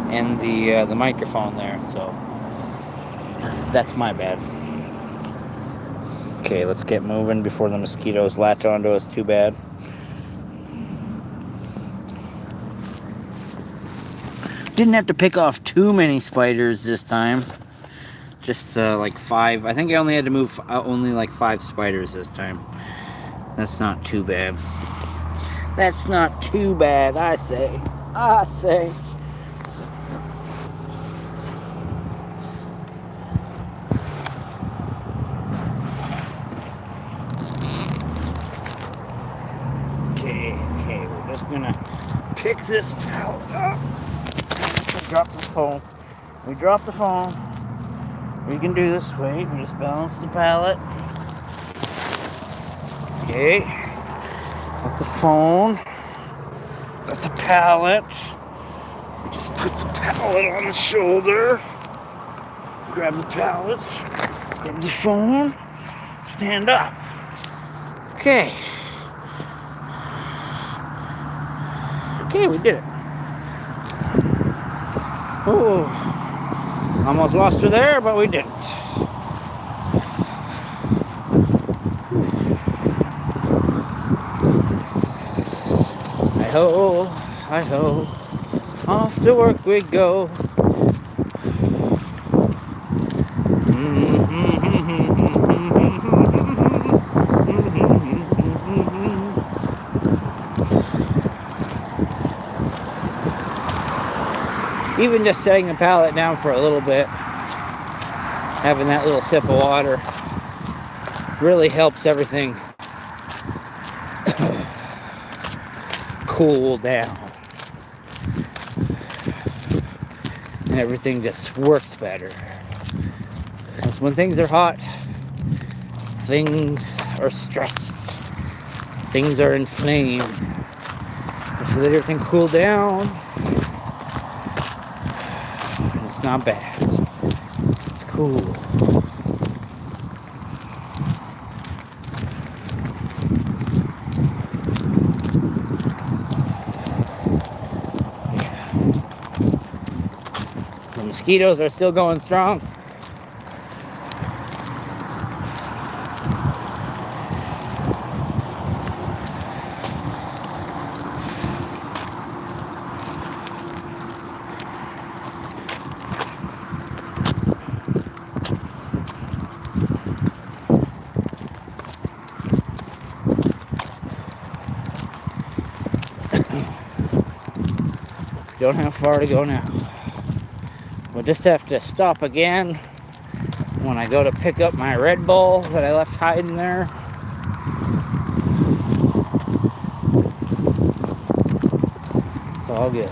and the microphone there, so that's my bad. Okay, let's get moving before the mosquitoes latch onto us too bad. Didn't have to pick off too many spiders this time. Just like 5. I think I only had to move only like 5 spiders this time. That's not too bad. That's not too bad, I say. I say. Okay, we're just gonna pick this pallet up. Drop the phone. We drop the phone. We can do this. Wait, we just balance the pallet. Okay. Got the phone. Got the pallet. We just put the pallet on the shoulder. Grab the pallet. Grab the phone. Stand up. Okay. Okay, we did it. Oh, almost lost her there, but we didn't. Hi-ho, hi-ho, off to work we go. Even just setting the pallet down for a little bit, having that little sip of water, really helps everything cool down. And everything just works better. Because when things are hot, things are stressed, things are inflamed. If you let everything cool down, it's not bad. It's cool. mosquitoes are still going strong. Don't have far to go now. We'll just have to stop again when I go to pick up my Red Bull that I left hiding there. It's all good.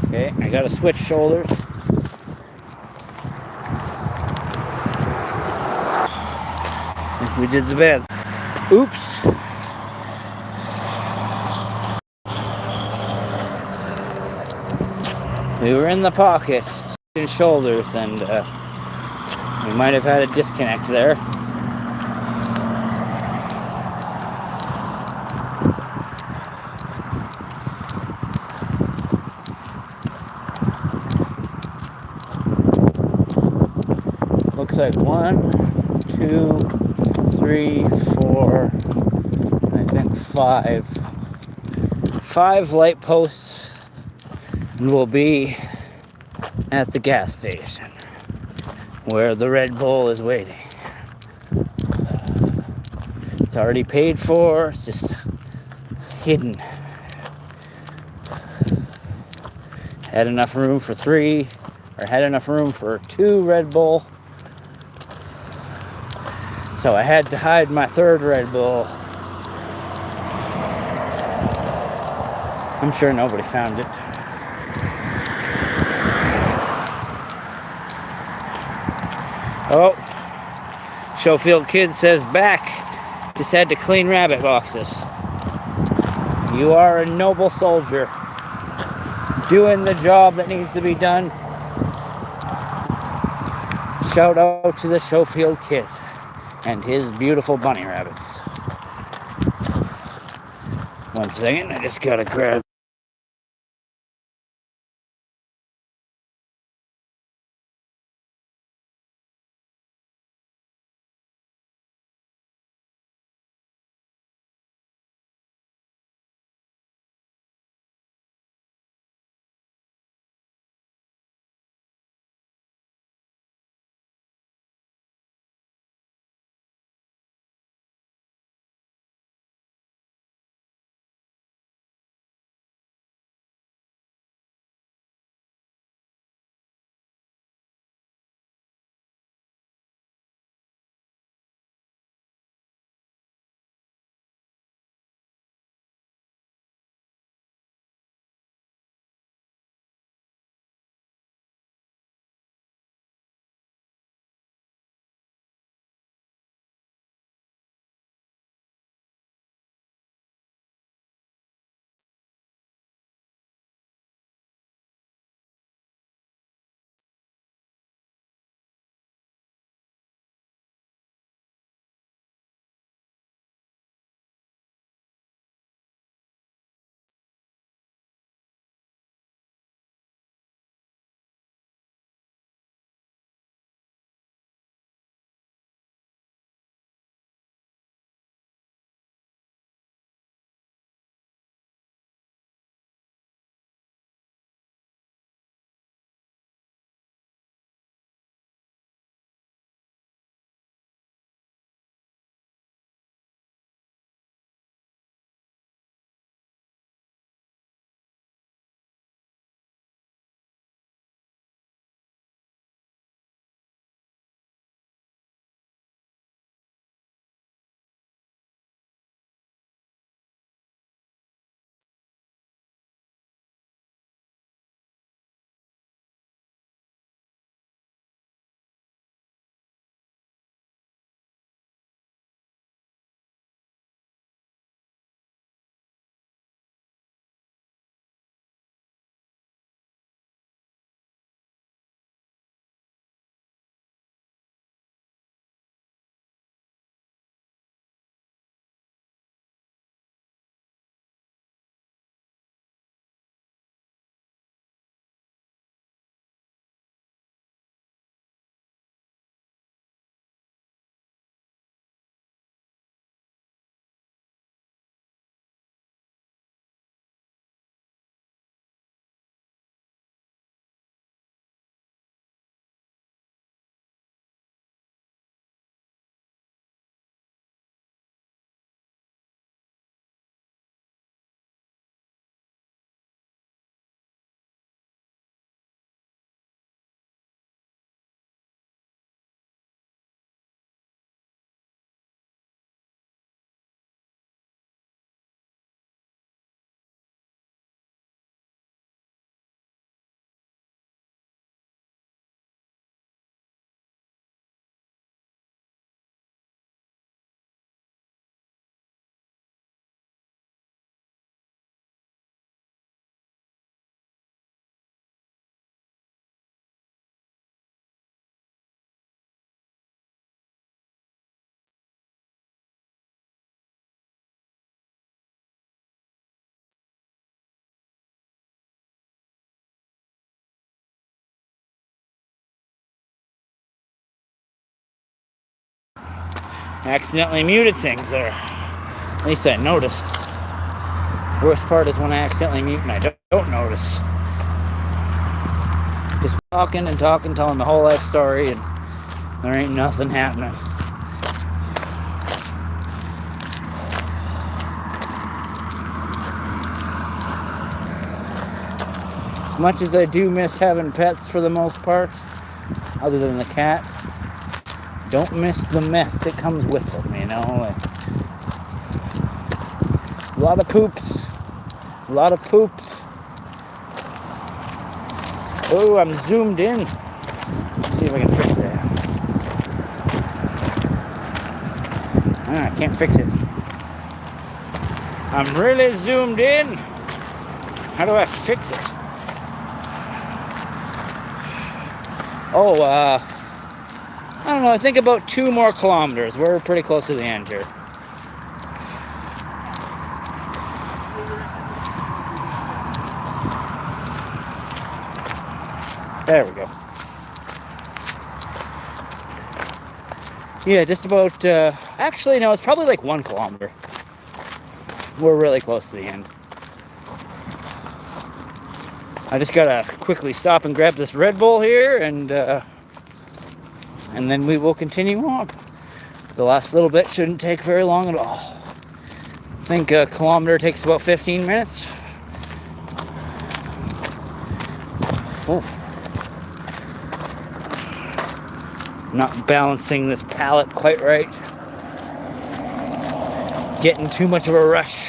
Okay, I gotta switch shoulders. We did the best. Oops. We were in the pocket, switching shoulders, and we might have had a disconnect there. Looks like 1, 2, 3, 4, I think 5. 5 light posts will be at the gas station where the Red Bull is waiting. It's already paid for, it's just hidden. Had enough room for 3, or had enough room for 2 Red Bull. So I had to hide my 3rd Red Bull. I'm sure nobody found it. Oh, Schofield Kid says back. Just had to clean rabbit boxes. You are a noble soldier, doing the job that needs to be done. Shout out to the Schofield Kid and his beautiful bunny rabbits. One second, I just gotta grab Accidentally muted things there. At least I noticed. Worst part is when I accidentally mute and I don't notice. Just talking and talking, telling the whole life story, and there ain't nothing happening. As much as I do miss having pets for the most part, other than the cat, don't miss the mess that comes with them, you know? A lot of poops. A lot of poops. Oh, I'm zoomed in. Let's see if I can fix that. I can't fix it. I'm really zoomed in. How do I fix it? Oh, I don't know. I think about 2 more kilometers. We're pretty close to the end here. There we go. Yeah, just about, actually, no, it's probably like 1 kilometer. We're really close to the end. I just gotta quickly stop and grab this Red Bull here, and then we will continue on. The last little bit shouldn't take very long at all. I think a kilometer takes about 15 minutes. Oh. Not balancing this pallet quite right. Getting too much of a rush.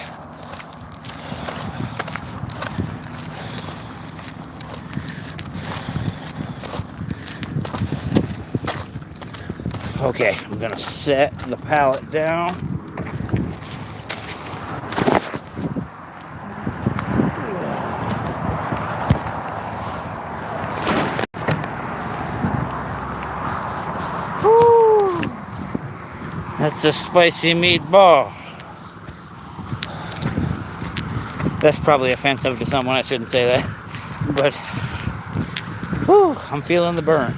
Okay, I'm gonna set the pallet down. Woo! That's a spicy meatball. That's probably offensive to someone. I shouldn't say that. But, whew, I'm feeling the burn.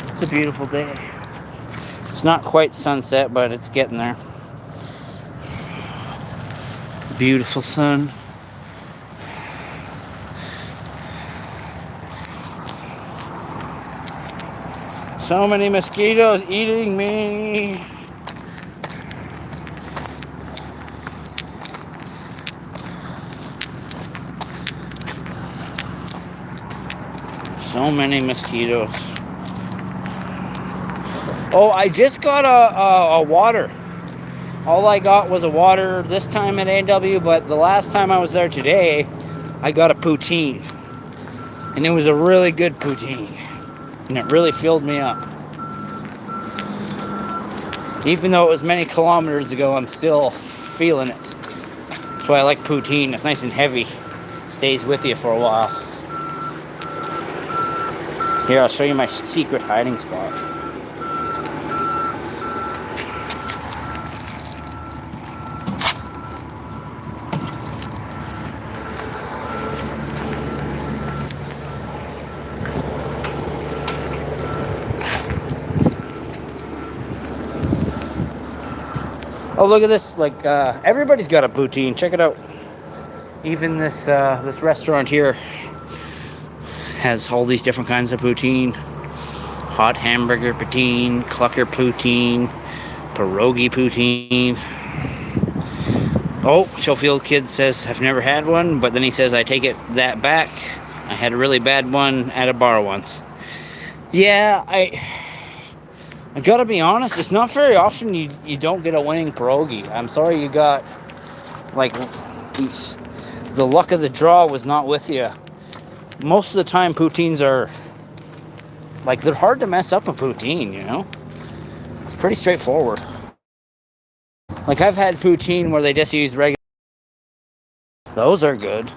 It's a beautiful day. It's not quite sunset, but it's getting there. Beautiful sun. So many mosquitoes eating me. So many mosquitoes. Oh, I just got a water. All I got was a water this time at A&W, but the last time I was there today, I got a poutine. And it was a really good poutine. And it really filled me up. Even though it was many kilometers ago, I'm still feeling it. That's why I like poutine. It's nice and heavy. Stays with you for a while. Here, I'll show you my secret hiding spot. Oh, look at this. Like, everybody's got a poutine. Check it out. Even this this restaurant here has all these different kinds of poutine. Hot hamburger poutine, clucker poutine, pierogi poutine. Oh, Schofield Kid says, I've never had one, but then he says, I take that back. I had a really bad one at a bar once. Yeah, I gotta be honest, it's not very often you don't get a winning pierogi. I'm sorry you got, like, the luck of the draw was not with you. Most of the time, poutines are, like, they're hard to mess up a poutine, you know? It's pretty straightforward. Like, I've had poutine where they just use regular. Those are good.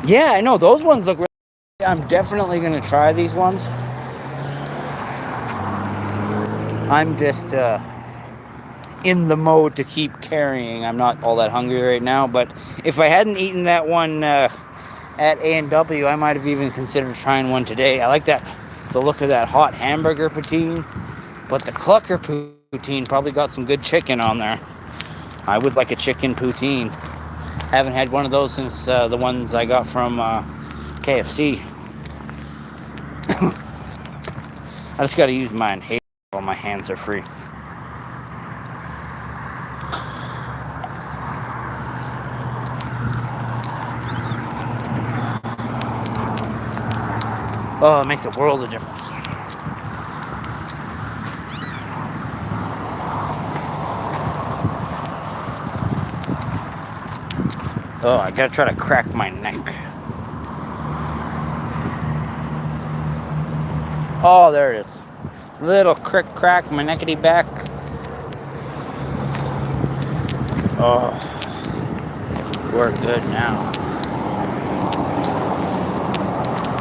Yeah, I know, those ones look I'm definitely going to try these ones. I'm just in the mode to keep carrying. I'm not all that hungry right now, but if I hadn't eaten that one at A&W, I might have even considered trying one today. I like the look of that hot hamburger poutine, but the Clucker poutine probably got some good chicken on there. I would like a chicken poutine. Haven't had one of those since the ones I got from KFC. I just got to use my inhaler while my hands are free. Oh, it makes a world of difference. Oh, I gotta try to crack my neck. Oh, there it is. Little crack, my neckety back. Oh, we're good now.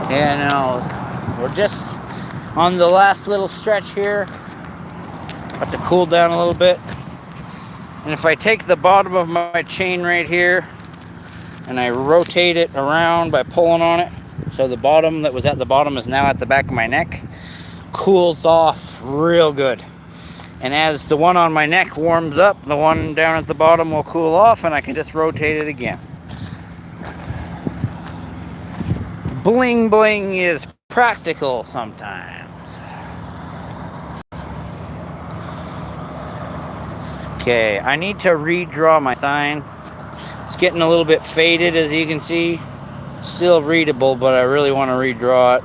Yeah, no, we're just on the last little stretch here. Got to cool down a little bit. And if I take the bottom of my chain right here and I rotate it around by pulling on it, so the bottom that was at the bottom is now at the back of my neck, cools off real good. And as the one on my neck warms up, the one down at the bottom will cool off and I can just rotate it again. Bling bling is practical sometimes. Okay, I need to redraw my sign. It's getting a little bit faded, as you can see. Still readable, but I really want to redraw it.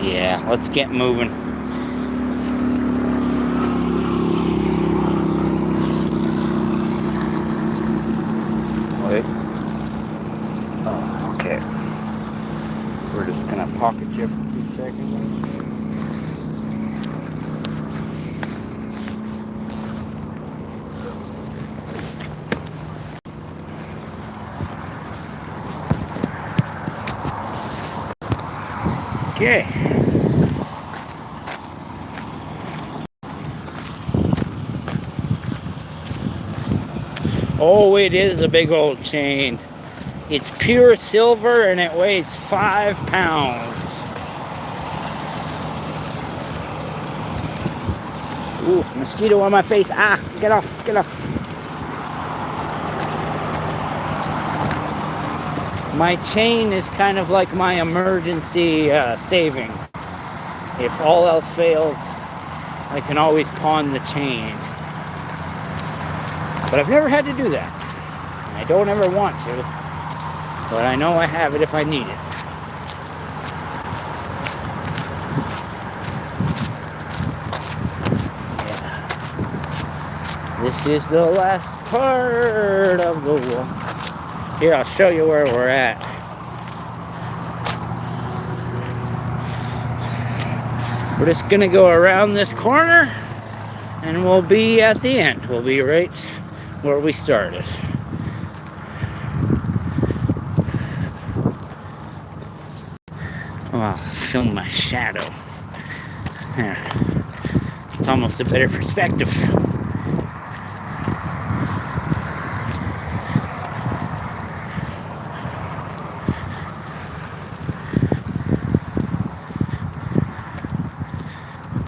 Yeah, let's get moving. Wait. Oh, okay. We're just gonna pocket you for 2 seconds. Okay. Oh, it is a big old chain. It's pure silver and it weighs 5 pounds. Ooh, mosquito on my face. Ah, get off, get off. My chain is kind of like my emergency savings. If all else fails, I can always pawn the chain. But I've never had to do that. I don't ever want to. But I know I have it if I need it. Yeah. This is the last part of the walk. Here, I'll show you where we're at. We're just gonna go around this corner and we'll be at the end. We'll be right where we started. Oh, I'll film my shadow. There. It's almost a better perspective.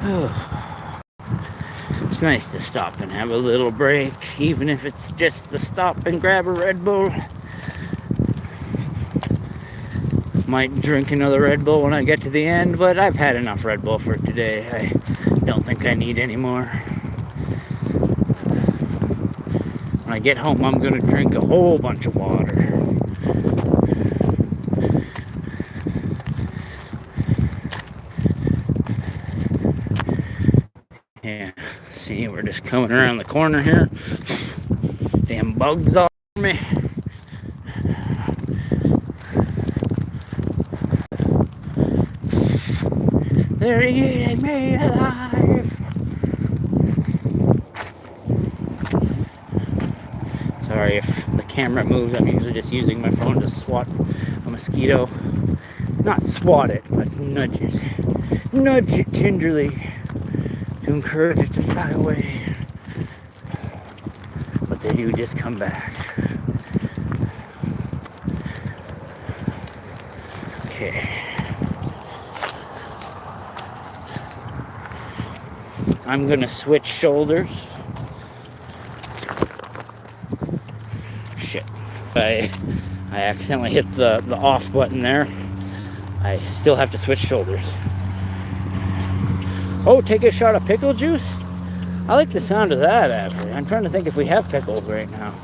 Oh. It's nice to stop and have a little break, even if it's just to stop and grab a Red Bull. Might drink another Red Bull when I get to the end, but I've had enough Red Bull for today. I don't think I need any more. When I get home, I'm gonna drink a whole bunch of water. Yeah, see, we're just coming around the corner here. Damn bugs all over me. They're eating me alive. Sorry if the camera moves. I'm usually just using my phone to swat a mosquito. Not swat it, but nudge it. Nudge it gingerly to encourage it to fly away. But they do just come back. Okay. I'm gonna switch shoulders. Shit. I accidentally hit the off button there. I still have to switch shoulders. Oh, take a shot of pickle juice? I like the sound of that, actually. I'm trying to think if we have pickles right now.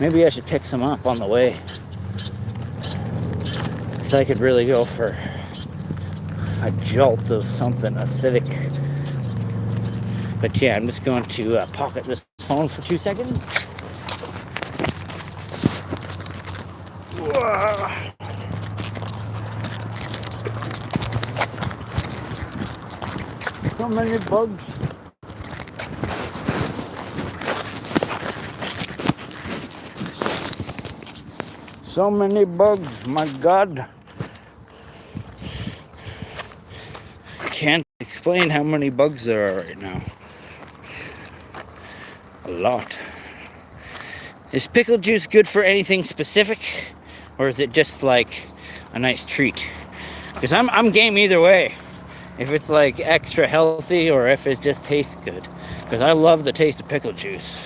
Maybe I should pick some up on the way. Because I could really go for a jolt of something acidic. But yeah, I'm just going to pocket this phone for 2 seconds. So many bugs. So many bugs, my God. Can't explain how many bugs there are right now. A lot. Is pickle juice good for anything specific? Or is it just like a nice treat? Because I'm game either way. If it's like extra healthy or if it just tastes good. Because I love the taste of pickle juice.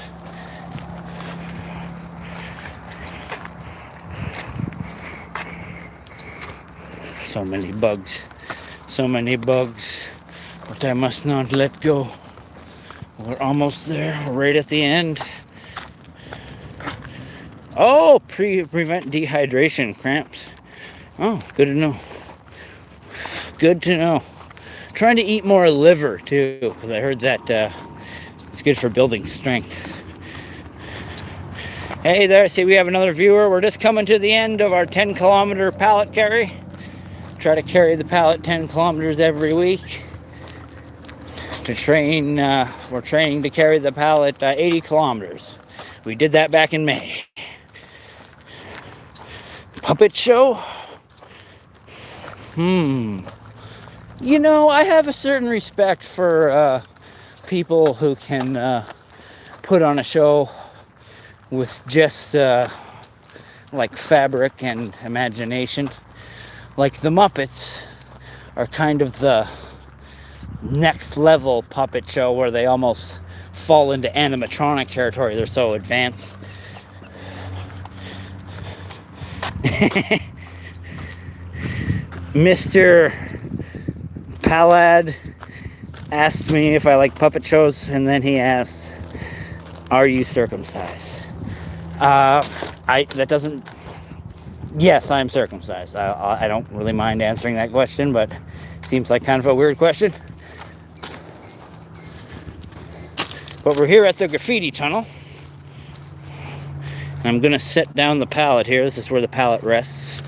So many bugs. So many bugs. But I must not let go. We're almost there. We're right at the end. Oh, prevent dehydration, cramps. Oh, good to know. Good to know. Trying to eat more liver too, because I heard that it's good for building strength. Hey there, see we have another viewer. We're just coming to the end of our 10-kilometer pallet carry. Try to carry the pallet 10 kilometers every week. To train, we're training to carry the pallet 80 kilometers. We did that back in May. Puppet show? You know, I have a certain respect for people who can put on a show with just like fabric and imagination. Like the Muppets are kind of the next level puppet show where they almost fall into animatronic territory. They're so advanced. Mr. Palad asked me if I like puppet shows, and then he asked, "Are you circumcised?" That doesn't. Yes, I'm circumcised. I don't really mind answering that question, but it seems like kind of a weird question. But we're here at the graffiti tunnel. I'm gonna set down the pallet here. This is where the pallet rests.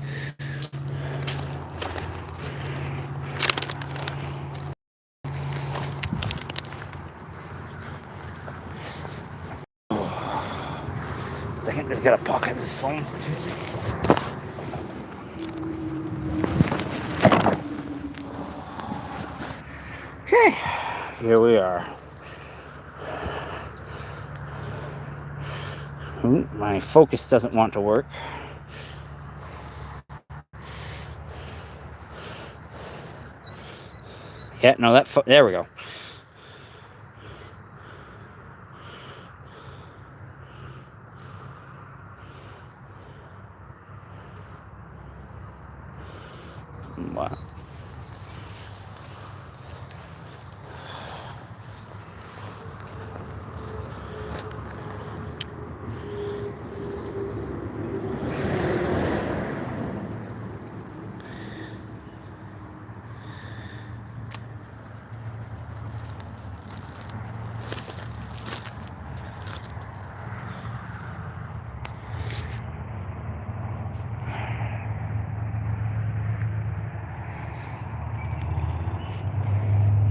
Second, just gotta pocket this phone for 2 seconds. Okay, here we are. Ooh, my focus doesn't want to work. Yeah, no, there we go. Wow.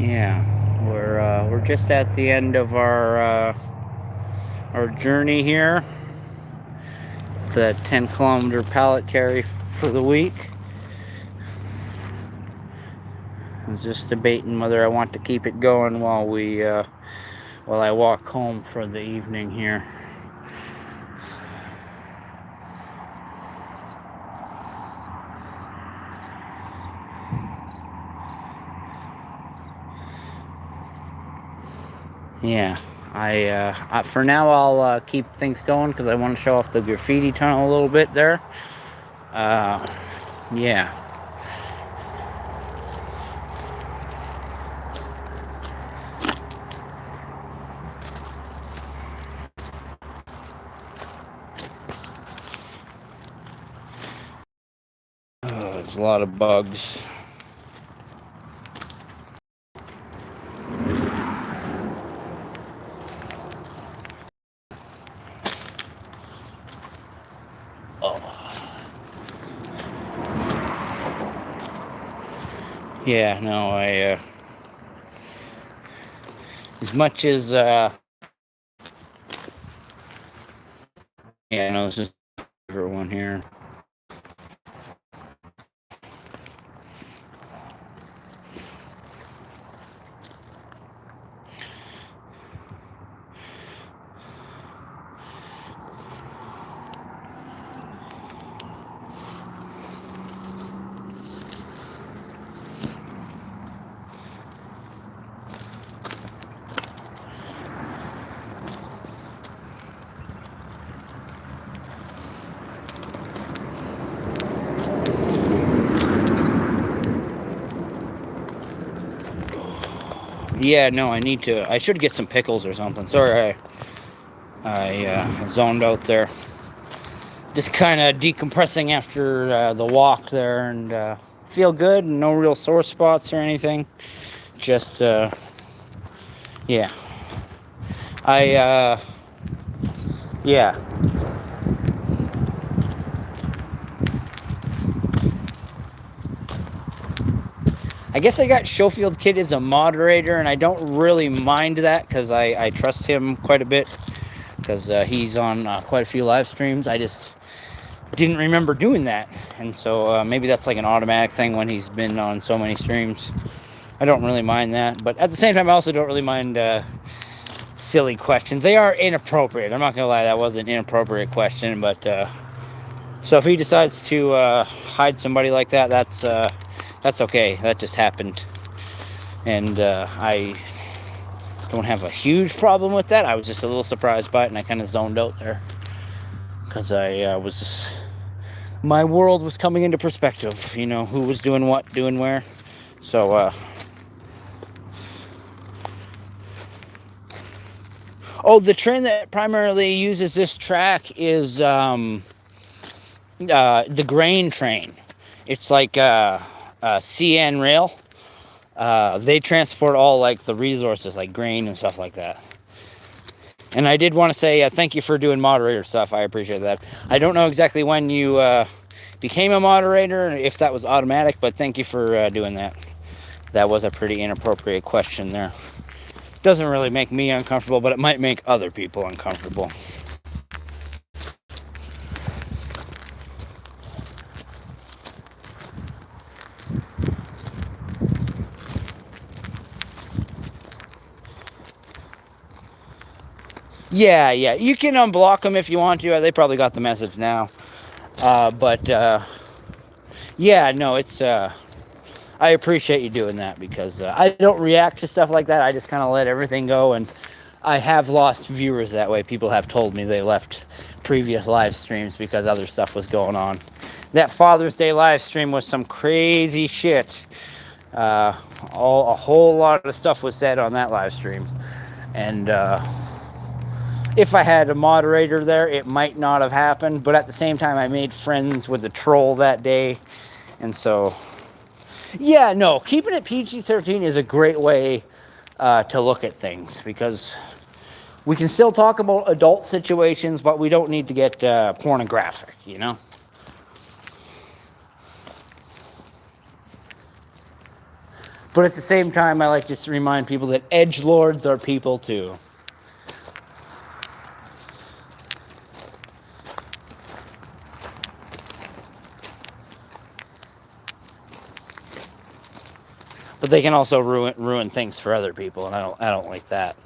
Yeah, we're just at the end of our journey here. The 10-kilometer pallet carry for the week. I was just debating whether I want to keep it going while I walk home for the evening here. Yeah, for now I'll keep things going because I want to show off the graffiti tunnel a little bit there. Yeah. Oh, there's a lot of bugs. Yeah, no, as much as, yeah, no, this is my favorite one here. Yeah, no, I should get some pickles or something. Sorry, I zoned out there. Just kind of decompressing after the walk there, and feel good. No real sore spots or anything. Just, yeah. Yeah. I guess I got Schofield Kid as a moderator, and I don't really mind that because I trust him quite a bit because he's on quite a few live streams. I just didn't remember doing that, and so maybe that's like an automatic thing when he's been on so many streams. I don't really mind that, but at the same time, I also don't really mind silly questions. They are inappropriate. I'm not gonna lie, that was an inappropriate question, but so if he decides to hide somebody like that, that's okay. That just happened, and I don't have a huge problem with that. I was just a little surprised by it, and I kind of zoned out there because I was just, my world was coming into perspective. You know, who was doing what, doing where. So oh, the train that primarily uses this track is the grain train. It's like CN Rail. They transport all like the resources, like grain and stuff like that. And I did want to say thank you for doing moderator stuff. I appreciate that. I don't know exactly when you became a moderator, if that was automatic, but thank you for doing that. That was a pretty inappropriate question there. Doesn't really make me uncomfortable, but it might make other people uncomfortable. Yeah, you can unblock them if you want to. They probably got the message now. But yeah, no, it's I appreciate you doing that because I don't react to stuff like that. I just kind of let everything go, and I have lost viewers that way. People have told me they left previous live streams because other stuff was going on. That Father's Day live stream was some crazy shit. A whole lot of stuff was said on that live stream, and if I had a moderator there, it might not have happened. But at the same time, I made friends with the troll that day, and so yeah, no, keeping it PG-13 is a great way to look at things because we can still talk about adult situations, but we don't need to get pornographic, you know? But at the same time, I like just to remind people that edgelords are people too. But they can also ruin things for other people, and I don't like that.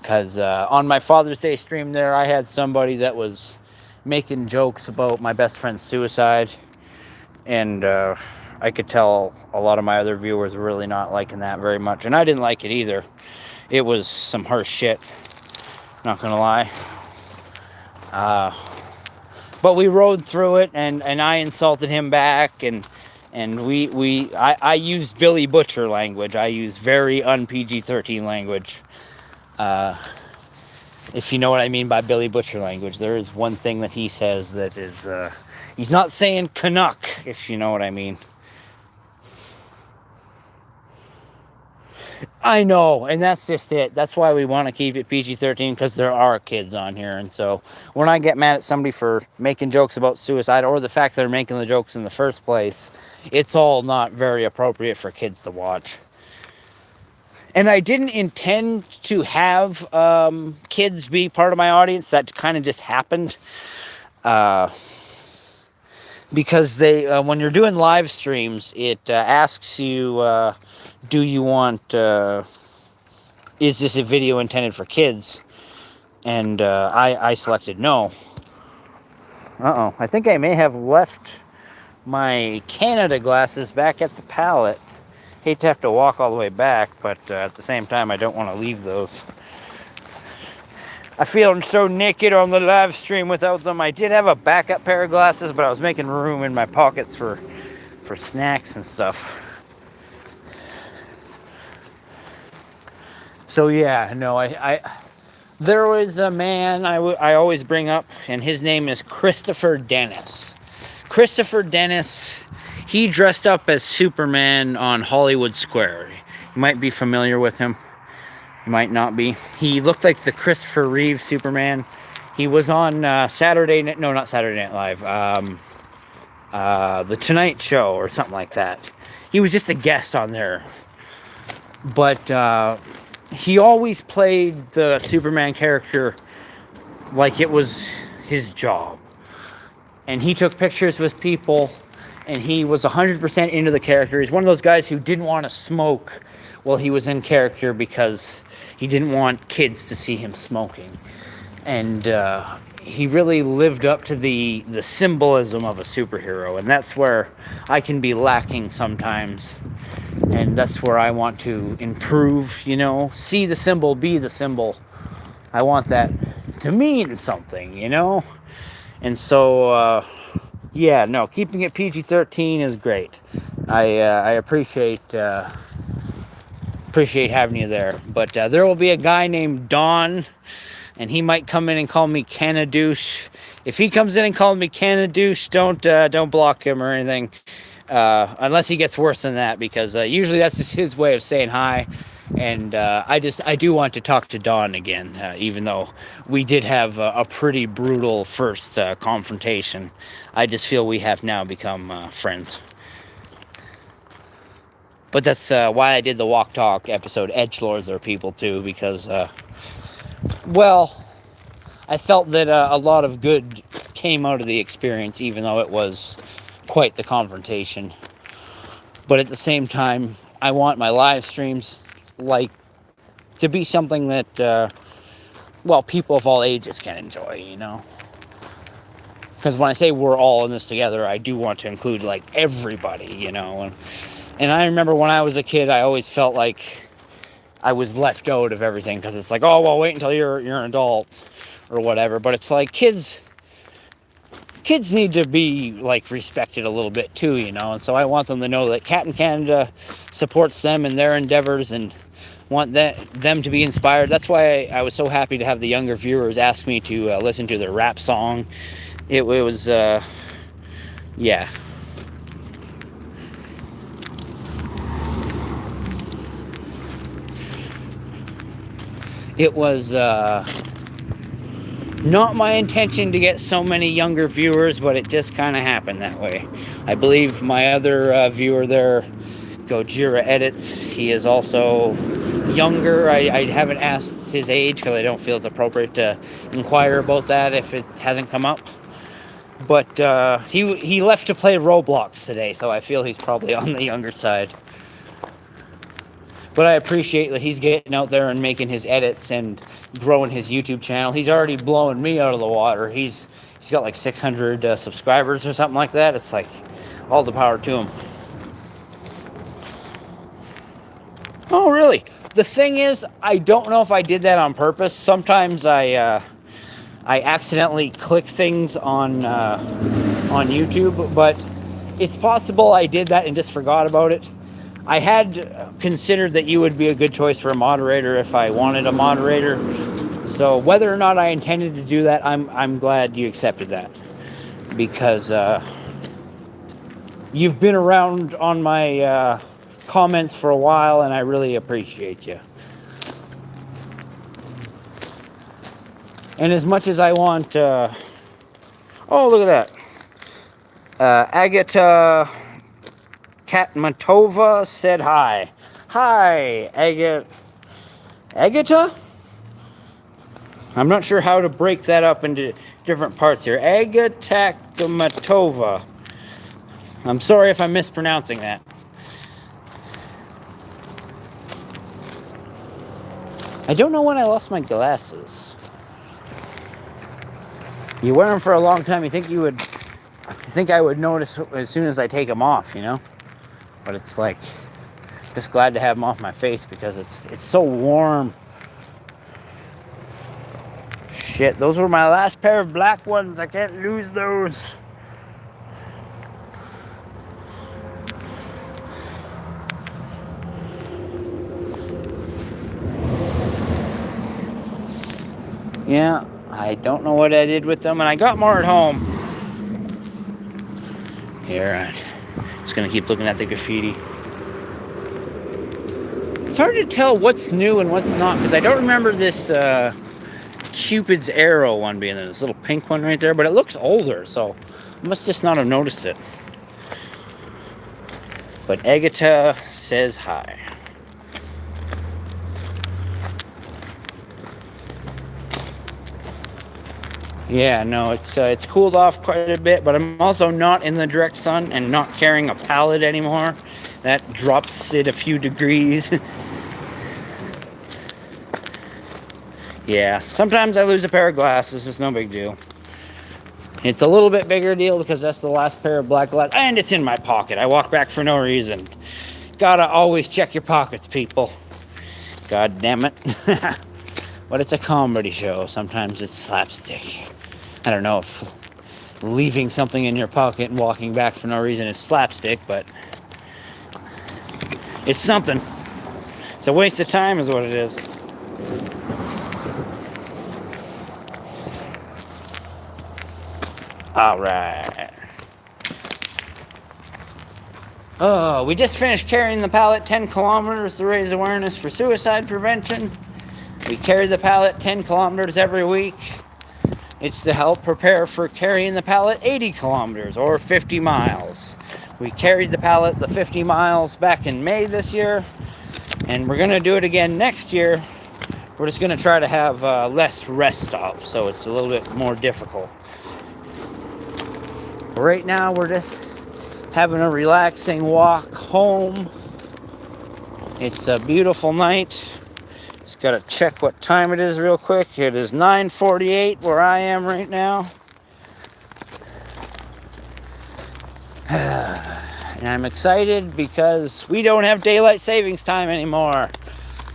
Because on my Father's Day stream there, I had somebody that was making jokes about my best friend's suicide, and I could tell a lot of my other viewers were really not liking that very much, and I didn't like it either. It was some harsh shit, not gonna lie. But we rode through it, and I insulted him back, and I used Billy Butcher language. I used very un-PG-13 language. If you know what I mean by Billy Butcher language, there is one thing that he says that is, he's not saying Canuck, if you know what I mean. I know, and that's just it. That's why we want to keep it PG-13, because there are kids on here, and so when I get mad at somebody for making jokes about suicide, or the fact they're making the jokes in the first place, it's all not very appropriate for kids to watch. And I didn't intend to have kids be part of my audience. That kind of just happened. Because they, when you're doing live streams, it asks you, do you want, is this a video intended for kids? And I selected no. Uh-oh, I think I may have left my Canada glasses back at the pallet. Hate to have to walk all the way back, but at the same time, I don't want to leave those. I feel so naked on the live stream without them. I did have a backup pair of glasses, but I was making room in my pockets for snacks and stuff. So yeah, no, there was a man I always bring up, and his name is Christopher Dennis. Christopher Dennis, he dressed up as Superman on Hollywood Square. You might be familiar with him. You might not be. He looked like the Christopher Reeve Superman. He was on not Saturday Night Live. The Tonight Show or something like that. He was just a guest on there. But he always played the Superman character like it was his job. And he took pictures with people, and he was 100% into the character. He's one of those guys who didn't want to smoke while he was in character because he didn't want kids to see him smoking. And he really lived up to the symbolism of a superhero, and that's where I can be lacking sometimes. And that's where I want to improve, you know, see the symbol, be the symbol. I want that to mean something, you know? And so, yeah, no, keeping it PG-13 is great. I appreciate having you there. But there will be a guy named Don, and he might come in and call me Canadouche. If he comes in and calls me Canadouche, don't block him or anything. Unless he gets worse than that, because usually that's just his way of saying hi. And I do want to talk to Don again, even though we did have a pretty brutal first confrontation. I just feel we have now become friends. But that's why I did the Walk Talk episode, Edgelords Are People Too, because, well, I felt that a lot of good came out of the experience, even though it was quite the confrontation. But at the same time, I want my live streams to be something that well, people of all ages can enjoy, you know, because when I say we're all in this together, I do want to include like everybody, you know. And I remember when I was a kid, I always felt like I was left out of everything, because it's like, oh well, wait until you're an adult or whatever. But it's like kids need to be like respected a little bit too, you know. And so I want them to know that Captain Canada supports them in their endeavors and want them to be inspired. That's why I was so happy to have the younger viewers ask me to listen to their rap song. It was yeah. It was not my intention to get so many younger viewers, but it just kind of happened that way. I believe my other viewer there Gojira Edits. He is also younger. I haven't asked his age because I don't feel it's appropriate to inquire about that if it hasn't come up. But he left to play Roblox today, so I feel he's probably on the younger side. But I appreciate that he's getting out there and making his edits and growing his YouTube channel. He's already blowing me out of the water. He's got like 600 subscribers or something like that. It's like all the power to him. Oh, really? The thing is, I don't know if I did that on purpose. Sometimes I accidentally click things on YouTube, but it's possible I did that and just forgot about it. I had considered that you would be a good choice for a moderator if I wanted a moderator. So whether or not I intended to do that, I'm glad you accepted that, because you've been around on my comments for a while, and I really appreciate you. And as much as I want, oh, look at that. Agata Katmatova said hi. Hi, Agata? I'm not sure how to break that up into different parts here. Agata Katmatova. I'm sorry if I'm mispronouncing that. I don't know when I lost my glasses. You wear them for a long time, you think I would notice as soon as I take them off, you know? But it's like, just glad to have them off my face because it's so warm. Shit, those were my last pair of black ones. I can't lose those. Yeah, I don't know what I did with them, and I got more at home. Here, I'm just gonna keep looking at the graffiti. It's hard to tell what's new and what's not, because I don't remember this Cupid's arrow one being there, this little pink one right there, but it looks older, so I must just not have noticed it. But Agata says hi. Yeah, no, it's cooled off quite a bit, but I'm also not in the direct sun and not carrying a pallet anymore. That drops it a few degrees. Yeah, sometimes I lose a pair of glasses. It's no big deal. It's a little bit bigger deal because that's the last pair of black glasses, and it's in my pocket. I walk back for no reason. Gotta always check your pockets, people. God damn it. But it's a comedy show. Sometimes it's slapstick. I don't know if leaving something in your pocket and walking back for no reason is slapstick, but it's something. It's a waste of time is what it is. All right. Oh, we just finished carrying the pallet 10 kilometers to raise awareness for suicide prevention. We carry the pallet 10 kilometers every week. It's to help prepare for carrying the pallet 80 kilometers or 50 miles. We carried the pallet the 50 miles back in May this year, and we're going to do it again next year. We're just going to try to have less rest stops, so it's a little bit more difficult. Right now, we're just having a relaxing walk home. It's a beautiful night. Just gotta check what time it is real quick. It is 9:48 where I am right now. And I'm excited because we don't have daylight savings time anymore.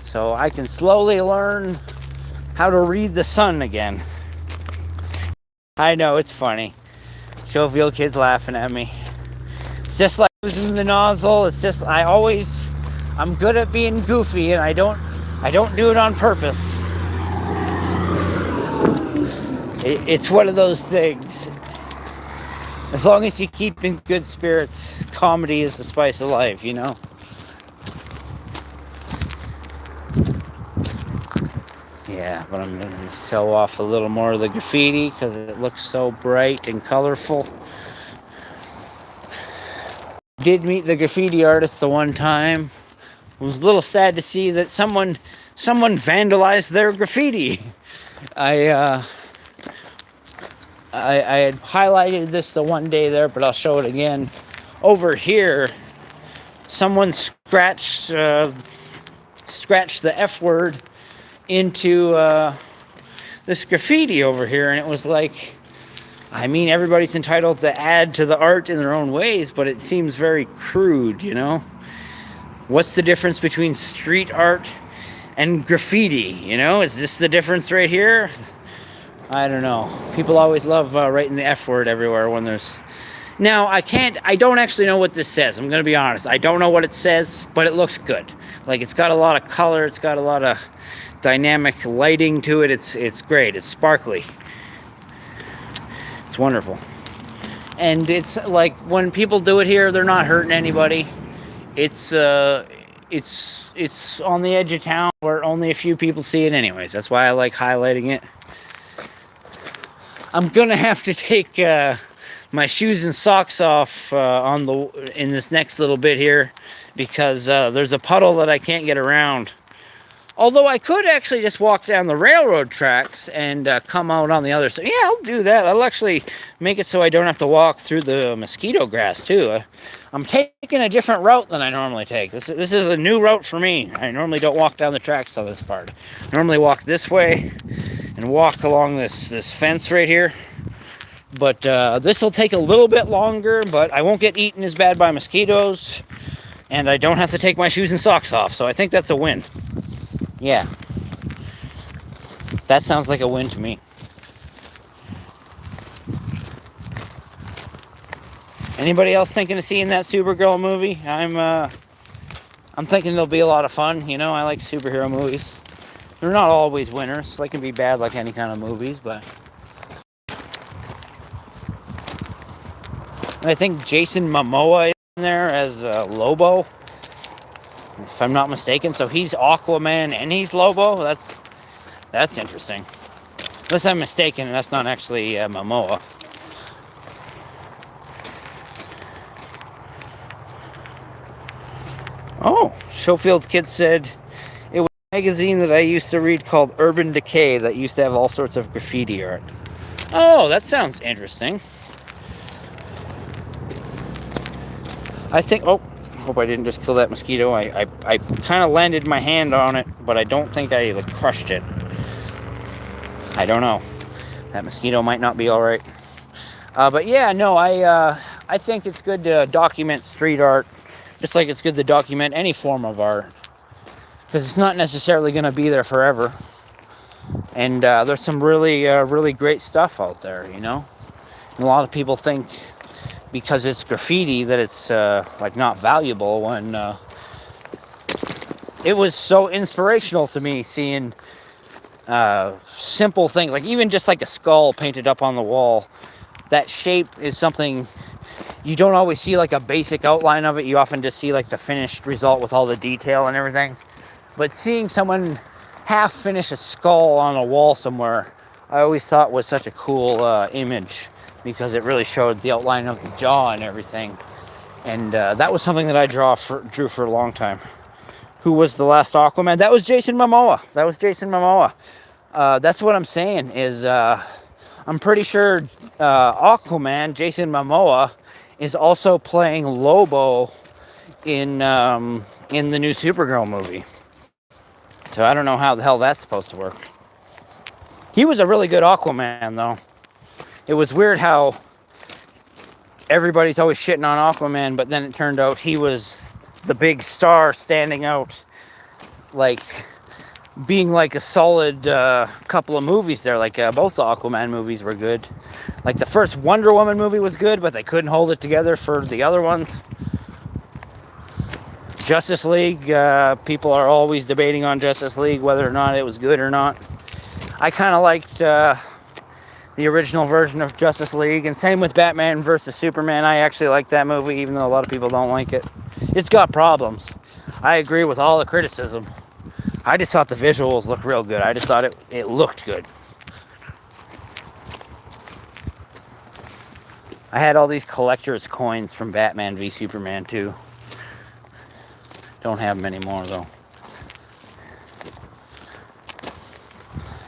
So I can slowly learn how to read the sun again. I know, it's funny. Jovial kids laughing at me. It's just like using the nozzle. It's just, I'm good at being goofy, and I don't do it on purpose. It's one of those things. As long as you keep in good spirits, comedy is the spice of life, you know? Yeah, but I'm going to show off a little more of the graffiti because it looks so bright and colorful. did meet the graffiti artist the one time. It was a little sad to see that someone vandalized their graffiti. I had highlighted this the one day there, but I'll show it again. Over here, someone scratched the F word into this graffiti over here, and it was like, I mean, everybody's entitled to add to the art in their own ways, but it seems very crude, you know? What's the difference between street art and graffiti, you know? Is this the difference right here? I don't know. People always love writing the F word everywhere when there's... Now, I don't actually know what this says. I'm going to be honest. I don't know what it says, but it looks good. Like, it's got a lot of color. It's got a lot of dynamic lighting to it. It's great. It's sparkly. It's wonderful. And it's like, when people do it here, they're not hurting anybody. It's on the edge of town where only a few people see it anyways. That's why I like highlighting it. I'm gonna have to take my shoes and socks off in this next little bit here, because there's a puddle that I can't get around. Although I could actually just walk down the railroad tracks and come out on the other side. Yeah, I'll do that. I'll actually make it so I don't have to walk through the mosquito grass too. I'm taking a different route than I normally take. This is a new route for me. I normally don't walk down the tracks on this part. I normally walk this way and walk along this fence right here. But this will take a little bit longer, but I won't get eaten as bad by mosquitoes, and I don't have to take my shoes and socks off, so I think that's a win. Yeah. That sounds like a win to me. Anybody else thinking of seeing that Supergirl movie? I'm thinking it'll be a lot of fun. You know, I like superhero movies. They're not always winners. They can be bad like any kind of movies, but... And I think Jason Momoa is in there as Lobo, if I'm not mistaken. So he's Aquaman and he's Lobo. That's interesting. Unless I'm mistaken, that's not actually Momoa. Oh, Schofield Kid said it was a magazine that I used to read called Urban Decay that used to have all sorts of graffiti art. Oh, that sounds interesting. I think, oh, hope I didn't just kill that mosquito. I kind of landed my hand on it, but I don't think I like crushed it. I don't know. That mosquito might not be all right. But yeah, no, I think it's good to document street art, just like it's good to document any form of art, because it's not necessarily going to be there forever. And there's some really great stuff out there, you know. And a lot of people think because it's graffiti that it's like not valuable, when it was so inspirational to me seeing simple things, like even just like a skull painted up on the wall. That shape is something you don't always see, like a basic outline of it. You often just see like the finished result with all the detail and everything. But seeing someone half finish a skull on a wall somewhere, I always thought was such a cool image, because it really showed the outline of the jaw and everything. And that was something that I drew for a long time. Who was the last Aquaman? That was Jason Momoa. That's what I'm saying is, I'm pretty sure Aquaman, Jason Momoa, is also playing Lobo in the new Supergirl movie. So I don't know how the hell that's supposed to work. He was a really good Aquaman, though. It was weird how everybody's always shitting on Aquaman, but then it turned out he was the big star standing out, like being like a solid couple of movies there. Like both the Aquaman movies were good. Like the first Wonder Woman movie was good, but they couldn't hold it together for the other ones. Justice League, people are always debating on Justice League, whether or not it was good or not. I kind of liked the original version of Justice League, and same with Batman versus Superman. I actually like that movie, even though a lot of people don't like it. It's got problems. I agree with all the criticism. I just thought the visuals looked real good. I just thought it looked good. I had all these collector's coins from Batman v Superman too. Don't have them anymore though.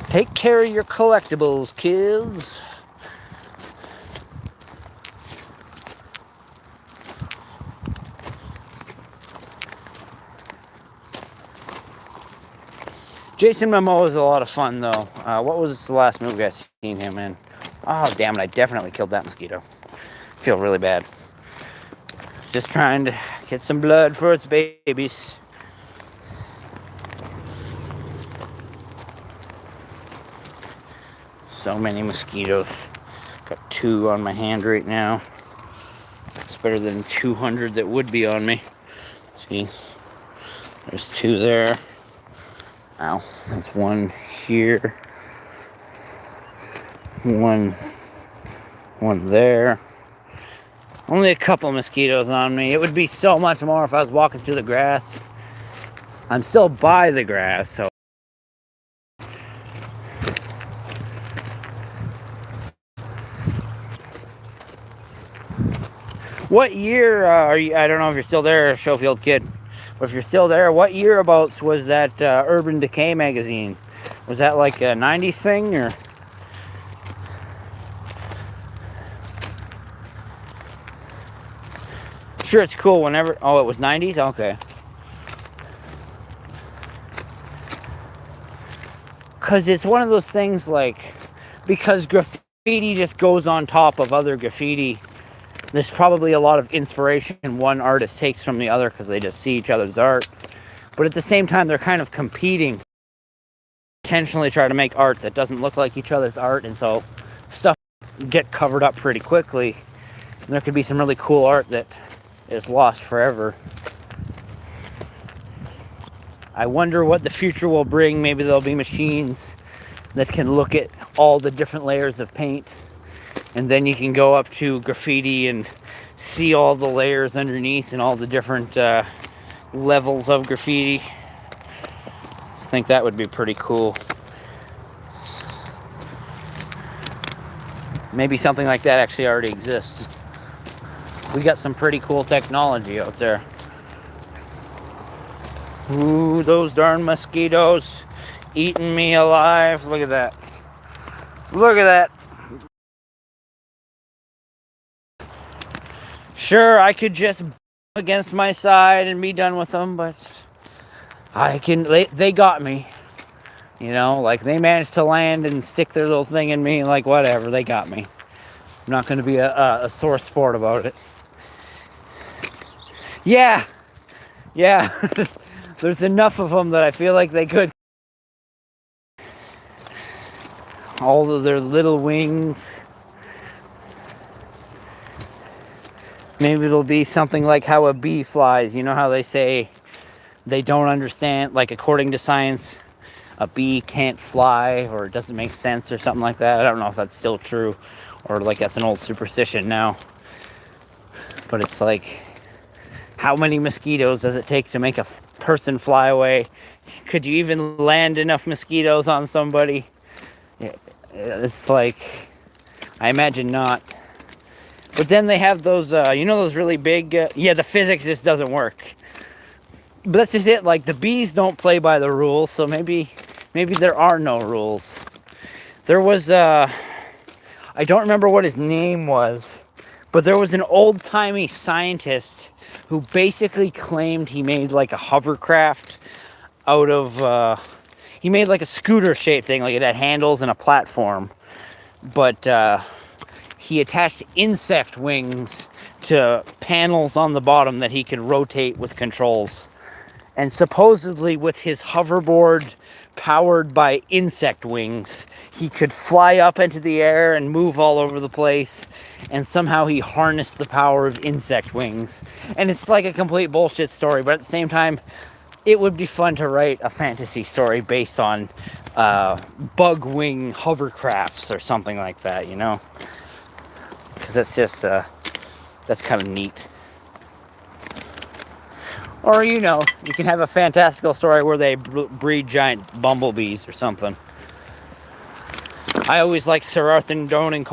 Take care of your collectibles, kids. Jason Momoa is a lot of fun though. What was the last movie I seen him in? Oh damn it, I definitely killed that mosquito. I feel really bad. Just trying to get some blood for its babies. So many mosquitoes. Got 2 on my hand right now. It's better than 200 that would be on me. See, there's 2 there. Ow, that's 1 here. One there. Only a couple mosquitoes on me. It would be so much more if I was walking through the grass. I'm still by the grass, so. What year are you? I don't know if you're still there, Schofield kid. But if you're still there, what year abouts was that Urban Decay magazine? Was that like a 90s thing, or? Sure, it's cool whenever. Oh, it was 90s? Okay. Because it's one of those things like, because graffiti just goes on top of other graffiti, there's probably a lot of inspiration one artist takes from the other because they just see each other's art. But at the same time, they're kind of competing, intentionally try to make art that doesn't look like each other's art, and so stuff get covered up pretty quickly. And there could be some really cool art that is lost forever. I wonder what the future will bring. Maybe there'll be machines that can look at all the different layers of paint, and then you can go up to graffiti and see all the layers underneath and all the different levels of graffiti. I think that would be pretty cool. Maybe something like that actually already exists. We got some pretty cool technology out there. Ooh, those darn mosquitoes eating me alive. Look at that. Look at that. Sure, I could just against my side and be done with them, but they got me. You know, like they managed to land and stick their little thing in me, like whatever, they got me. I'm not going to be a sore sport about it. Yeah. There's enough of them that I feel like they could. All of their little wings. Maybe it'll be something like how a bee flies. You know how they say they don't understand, like according to science, a bee can't fly, or it doesn't make sense or something like that. I don't know if that's still true, or like that's an old superstition now. But it's like, how many mosquitoes does it take to make a person fly away? Could you even land enough mosquitoes on somebody? It's like, I imagine not. But then they have those, you know, those really big, the physics just doesn't work. But that's just it, like the bees don't play by the rules, so maybe there are no rules. There was, I don't remember what his name was, but there was an old-timey scientist who basically claimed he made like a hovercraft out of, he made like a scooter-shaped thing, like it had handles and a platform, but he attached insect wings to panels on the bottom that he could rotate with controls. And supposedly with his hoverboard powered by insect wings, he could fly up into the air and move all over the place. And somehow he harnessed the power of insect wings. And it's like a complete bullshit story, but at the same time, it would be fun to write a fantasy story based on bug wing hovercrafts or something like that, you know? Because that's just, that's kind of neat. Or, you know, you can have a fantastical story where they breed giant bumblebees or something. I always like Sir Arthur Conan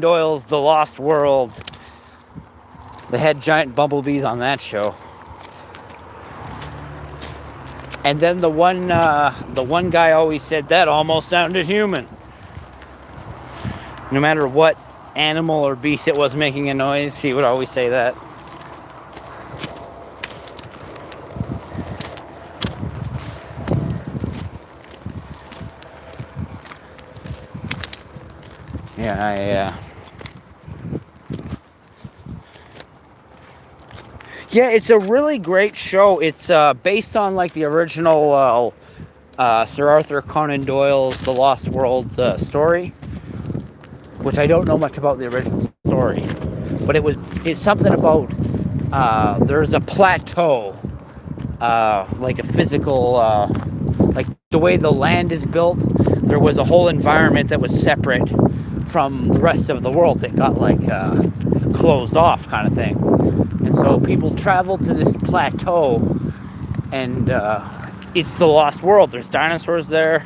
Doyle's The Lost World. They had giant bumblebees on that show. And then the one guy always said that almost sounded human. No matter what animal or beast it was making a noise, he would always say that. Yeah, yeah, it's a really great show. It's based on like the original Sir Arthur Conan Doyle's The Lost World story, which I don't know much about the original story, but it's something about there's a plateau, like a physical, like the way the land is built. There was a whole environment that was separate from the rest of the world that got like closed off, kind of thing. And so people traveled to this plateau, and it's the Lost World. There's dinosaurs there.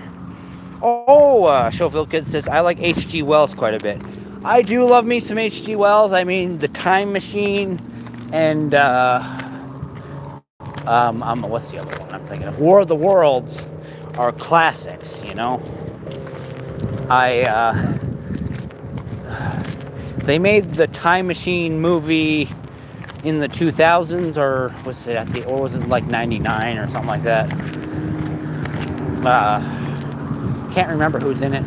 Schofield Kid says, I like H.G. Wells quite a bit. I do love me some H.G. Wells. I mean, The Time Machine and what's the other one I'm thinking of? War of the Worlds are classics, you know. They made the Time Machine movie in the 2000s, or was it like 99 or something like that? Can't remember who's in it.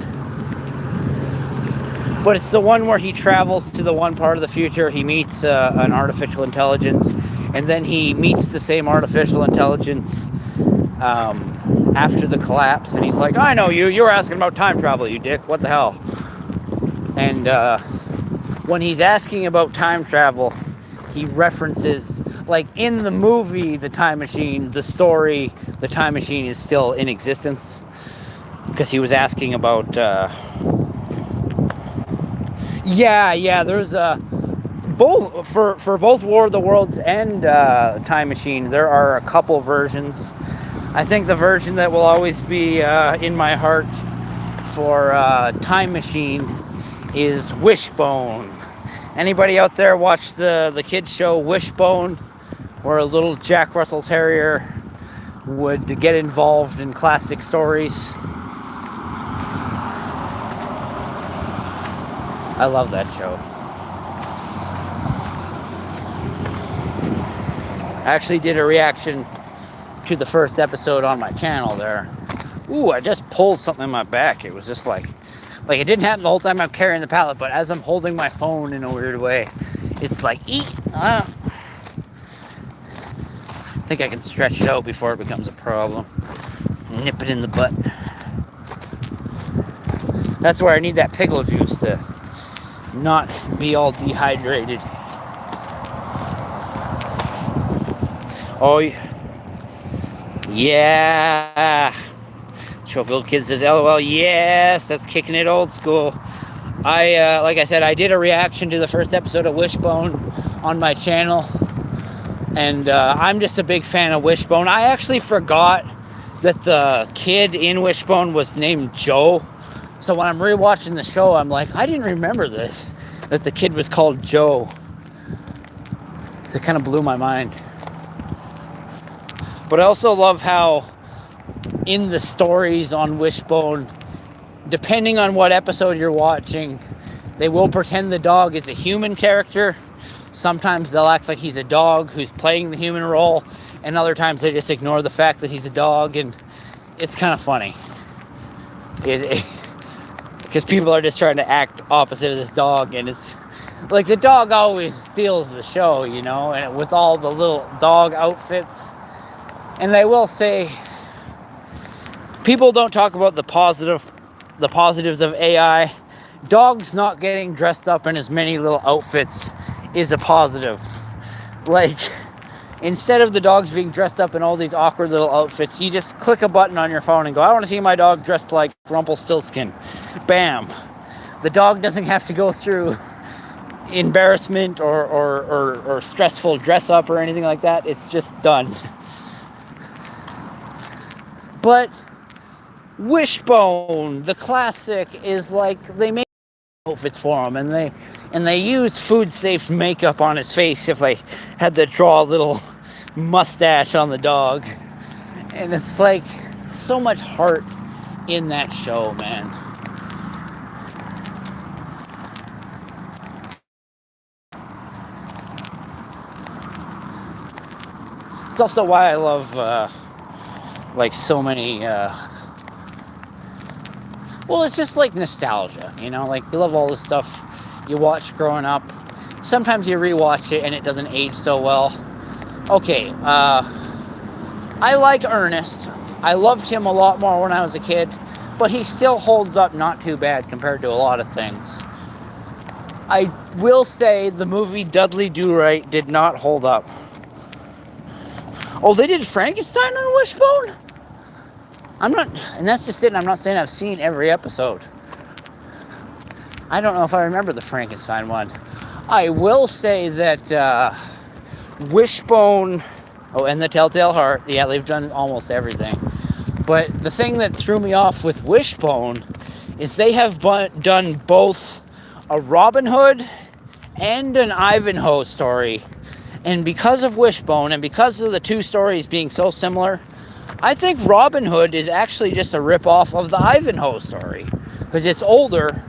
But it's the one where he travels to the one part of the future. He meets an artificial intelligence, and then he meets the same artificial intelligence after the collapse, and he's like, I know you were asking about time travel, you dick, what the hell? And when he's asking about time travel, he references, like in the movie The Time Machine, the story, the Time Machine is still in existence, because he was asking about there's both for both War of the Worlds and Time Machine. There are a couple versions. I think the version that will always be in my heart for Time Machine is Wishbone. Anybody out there watch the kids show Wishbone, where a little Jack Russell Terrier would get involved in classic stories? I love that show. I actually did a reaction to the first episode on my channel there. Ooh, I just pulled something in my back. It was just like it didn't happen the whole time I'm carrying the pallet, but as I'm holding my phone in a weird way, it's like, I think I can stretch it out before it becomes a problem. Nip it in the butt. That's where I need that pickle juice to not be all dehydrated. Oh, yeah. Schofield Kid says, LOL, yes, that's kicking it old school. Like I said, I did a reaction to the first episode of Wishbone on my channel, and I'm just a big fan of Wishbone. I actually forgot that the kid in Wishbone was named Joe. So when I'm rewatching the show, I'm like, I didn't remember this, that the kid was called Joe. It kind of blew my mind. But I also love how in the stories on Wishbone, depending on what episode you're watching, they will pretend the dog is a human character. Sometimes they'll act like he's a dog who's playing the human role, and other times they just ignore the fact that he's a dog, and it's kind of funny. Because people are just trying to act opposite of this dog, and it's like the dog always steals the show, you know, and with all the little dog outfits. And I will say, people don't talk about the positives of AI. Dogs not getting dressed up in as many little outfits is a positive. Like, instead of the dogs being dressed up in all these awkward little outfits, you just click a button on your phone and go, I want to see my dog dressed like Rumpelstiltskin. Bam. The dog doesn't have to go through embarrassment or stressful dress up or anything like that. It's just done. But Wishbone, the classic, is like they make outfits for him, and they use food safe makeup on his face if they had to draw a little mustache on the dog. And it's like so much heart in that show, man. It's also why I love like so many well, it's just like nostalgia, you know, like you love all the stuff you watched growing up. Sometimes you rewatch it and it doesn't age so well. Okay, I like Ernest. I loved him a lot more when I was a kid, but he still holds up not too bad compared to a lot of things. I will say the movie Dudley Do-Right did not hold up. Oh, they did Frankenstein on Wishbone? I'm not, and that's just it. I'm not saying I've seen every episode. I don't know if I remember the Frankenstein one. I will say that Wishbone, oh, and the Telltale Heart, yeah, they've done almost everything. But the thing that threw me off with Wishbone is they have done both a Robin Hood and an Ivanhoe story. And because of Wishbone and because of the two stories being so similar, I think Robin Hood is actually just a ripoff of the Ivanhoe story because it's older,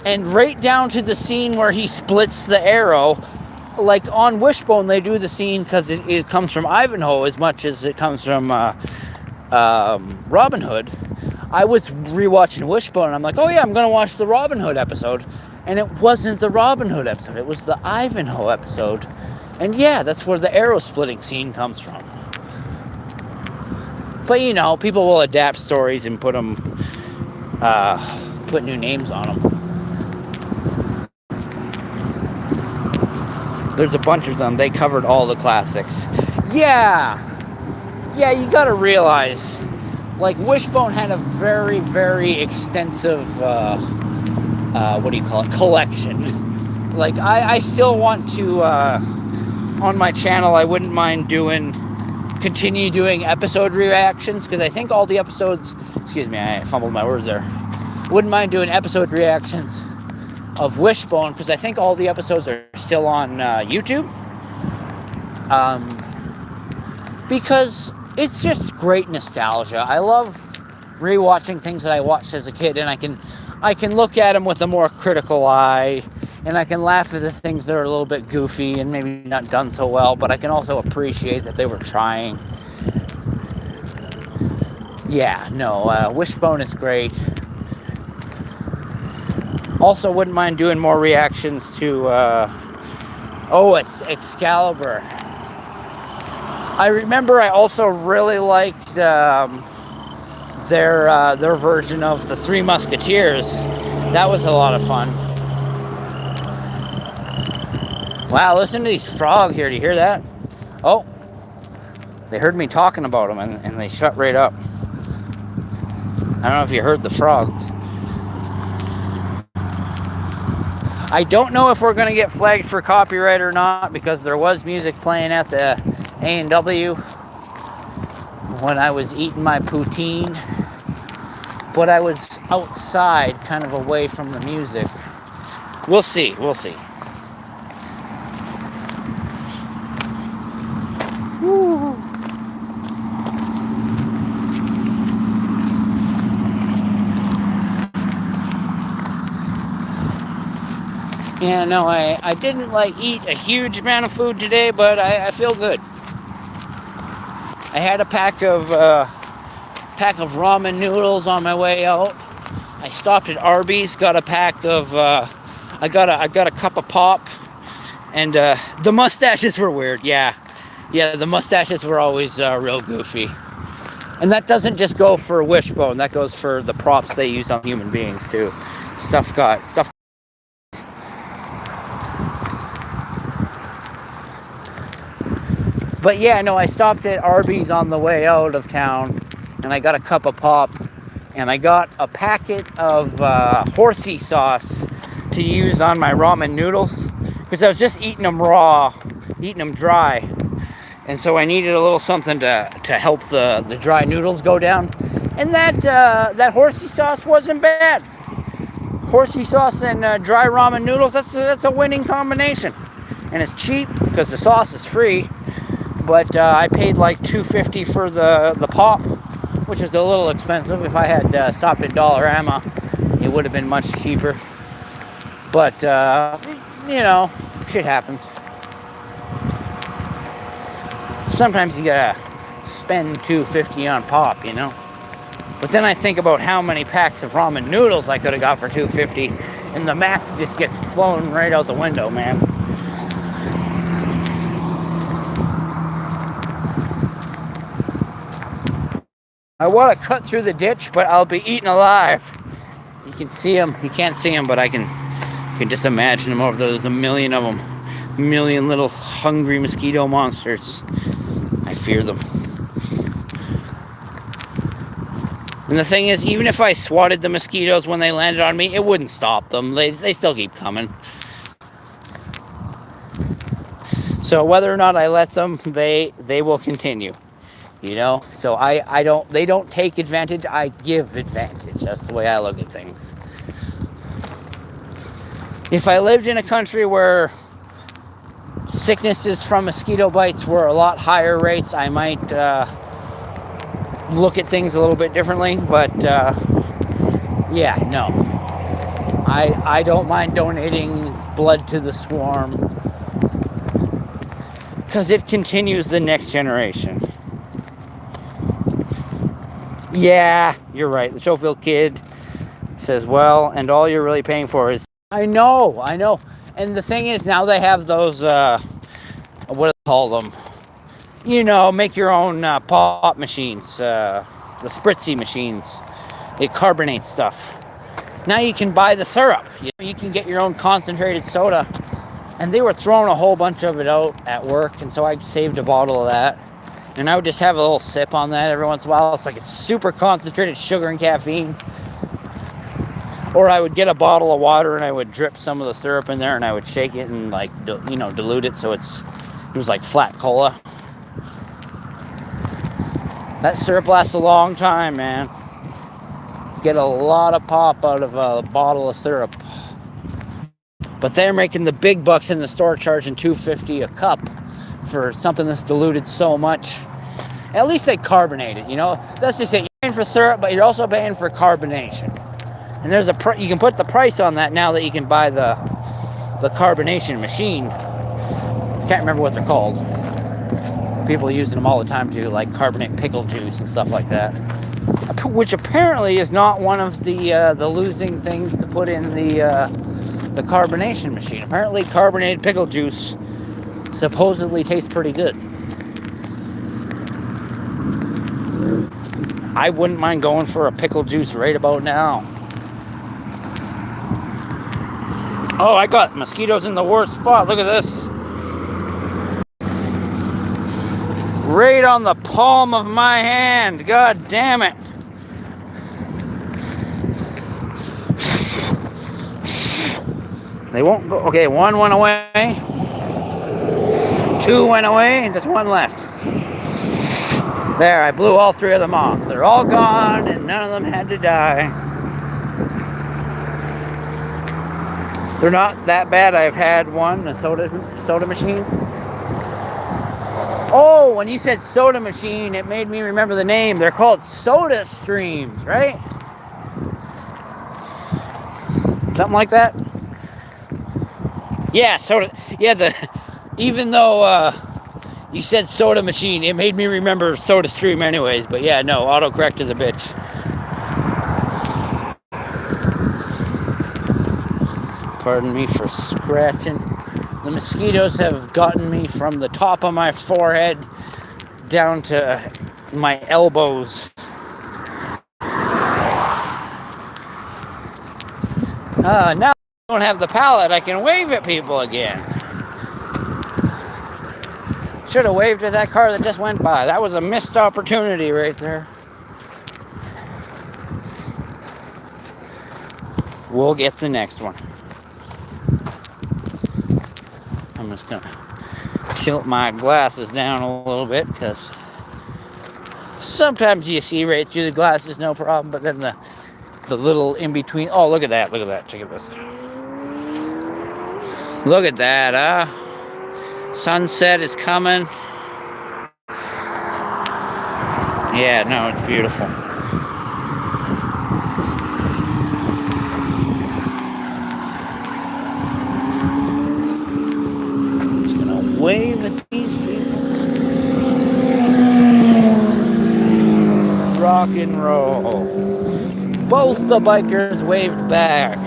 and right down to the scene where he splits the arrow. Like on Wishbone, they do the scene because it comes from Ivanhoe as much as it comes from Robin Hood. I was rewatching Wishbone and I'm like, oh yeah, I'm gonna watch the Robin Hood episode, and it wasn't the Robin Hood episode, it was the Ivanhoe episode. And yeah, that's where the arrow splitting scene comes from. But you know, people will adapt stories and put new names on them. There's a bunch of them. They covered all the classics. Yeah, you gotta realize, like, Wishbone had a very, very extensive, collection. Like, I still want to, on my channel, I wouldn't mind continue doing episode reactions, because I think all the episodes, excuse me, I fumbled my words there. Wouldn't mind doing episode reactions of Wishbone, because I think all the episodes are still on YouTube. Because it's just great nostalgia. I love rewatching things that I watched as a kid, and I can look at them with a more critical eye, and I can laugh at the things that are a little bit goofy and maybe not done so well, but I can also appreciate that they were trying. Yeah, no, Wishbone is great. Also, wouldn't mind doing more reactions to, Excalibur. I remember I also really liked their version of the Three Musketeers. That was a lot of fun. Wow, listen to these frogs here. Do you hear that? Oh, they heard me talking about them and they shut right up. I don't know if you heard the frogs. I don't know if we're going to get flagged for copyright or not, because there was music playing at the A&W when I was eating my poutine, but I was outside, kind of away from the music. We'll see. Woo. Yeah, no, I didn't eat a huge amount of food today, but I feel good. I had a pack of ramen noodles on my way out. I stopped at Arby's, got a pack of I got a cup of pop, and the mustaches were weird. Yeah, the mustaches were always real goofy. And that doesn't just go for Wishbone, that goes for the props they use on human beings too. Stuff. But yeah, no, I stopped at Arby's on the way out of town, and I got a cup of pop, and I got a packet of horsey sauce to use on my ramen noodles, because I was just eating them raw, eating them dry, and so I needed a little something to help the dry noodles go down. And that horsey sauce wasn't bad. Horsey sauce and dry ramen noodles, that's a winning combination. And it's cheap because the sauce is free. But I paid like $2.50 for the pop, which is a little expensive. If I had stopped at Dollarama, it would have been much cheaper. But, you know, shit happens. Sometimes you gotta spend $2.50 on pop, you know? But then I think about how many packs of ramen noodles I could have got for $2.50, and the math just gets flown right out the window, man. I want to cut through the ditch, but I'll be eaten alive. You can see them. You can't see them, but I can just imagine them over there. There's a million of them. A million little hungry mosquito monsters. I fear them. And the thing is, even if I swatted the mosquitoes when they landed on me, it wouldn't stop them. They still keep coming. So whether or not I let them, they will continue. You know? So they don't take advantage, I give advantage. That's the way I look at things. If I lived in a country where sicknesses from mosquito bites were a lot higher rates, I might look at things a little bit differently, but yeah, no. I don't mind donating blood to the swarm because it continues the next generation. Yeah, you're right. The Schofield kid says, well, and all you're really paying for is... I know. And the thing is, now they have those, what do they call them? You know, make your own pop machines, the spritzy machines. It carbonates stuff. Now you can buy the syrup. You can get your own concentrated soda. And they were throwing a whole bunch of it out at work, and so I saved a bottle of that. And I would just have a little sip on that every once in a while. It's like it's super concentrated sugar and caffeine. Or I would get a bottle of water and I would drip some of the syrup in there and I would shake it and like, dilute it so it was like flat cola. That syrup lasts a long time, man. You get a lot of pop out of a bottle of syrup. But they're making the big bucks in the store, charging $2.50 a cup for something that's diluted so much. At least they carbonate it, you know. That's just it. You're paying for syrup, but you're also paying for carbonation. And there's you can put the price on that now that you can buy the carbonation machine. Can't remember what they're called. People are using them all the time to like carbonate pickle juice and stuff like that. Which apparently is not one of the losing things to put in the carbonation machine. Apparently carbonated pickle juice supposedly tastes pretty good. I wouldn't mind going for a pickle juice right about now. Oh, I got mosquitoes in the worst spot. Look at this. Right on the palm of my hand. God damn it. They won't go. Okay, one went away. Two went away, and just one left. There, I blew all three of them off. They're all gone, and none of them had to die. They're not that bad. I've had one, a soda machine. Oh, when you said soda machine, it made me remember the name. They're called Soda Streams, right? Something like that? Yeah, soda. Yeah, even though you said soda machine, it made me remember Soda Stream anyways. But yeah, no, autocorrect is a bitch. Pardon me for scratching. The mosquitoes have gotten me from the top of my forehead down to my elbows. Now I don't have the pallet, I can wave at people again. Should have waved at that car that just went by. That was a missed opportunity right there. We'll get the next one. I'm just gonna tilt my glasses down a little bit because sometimes you see right through the glasses, no problem, but then the little in between. Oh, look at that! Look at that! Check this. Look at that, sunset is coming. Yeah, no, it's beautiful. Just gonna wave at these people. Rock and roll. Both the bikers waved back.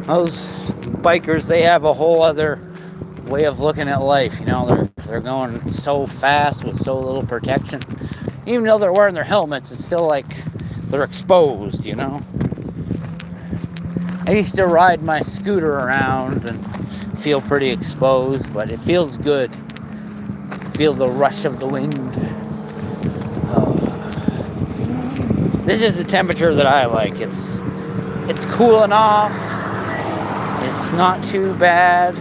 Those bikers, they have a whole other way of looking at life. You know, they're going so fast with so little protection. Even though they're wearing their helmets, it's still like they're exposed, you know. I used to ride my scooter around and feel pretty exposed, but it feels good. Feel the rush of the wind. Oh. This is the temperature that I like. It's cooling off. It's not too bad.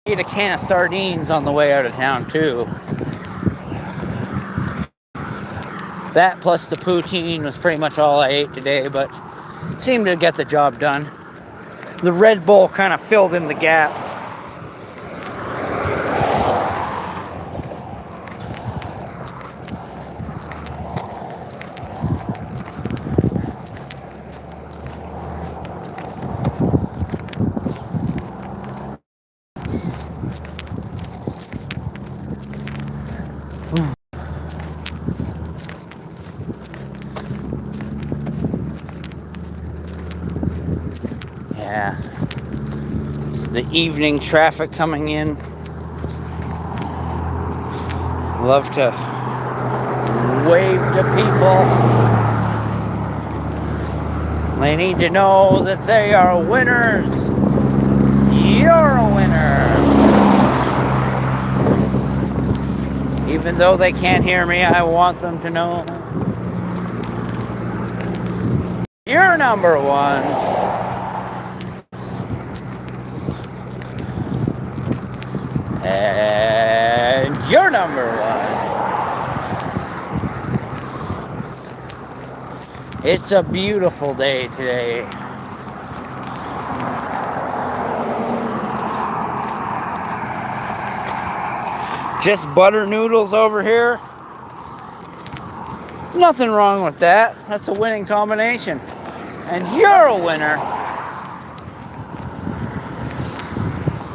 Eat a can of sardines on the way out of town too. That plus the poutine was pretty much all I ate today, but seemed to get the job done. The Red Bull kind of filled in the gaps. Yeah, it's the evening traffic coming in. Love to wave to people. They need to know that they are winners. You're a winner. Even though they can't hear me, I want them to know. You're number one. And you're number one. It's a beautiful day today. Just butter noodles over here. Nothing wrong with that. That's a winning combination. And you're a winner.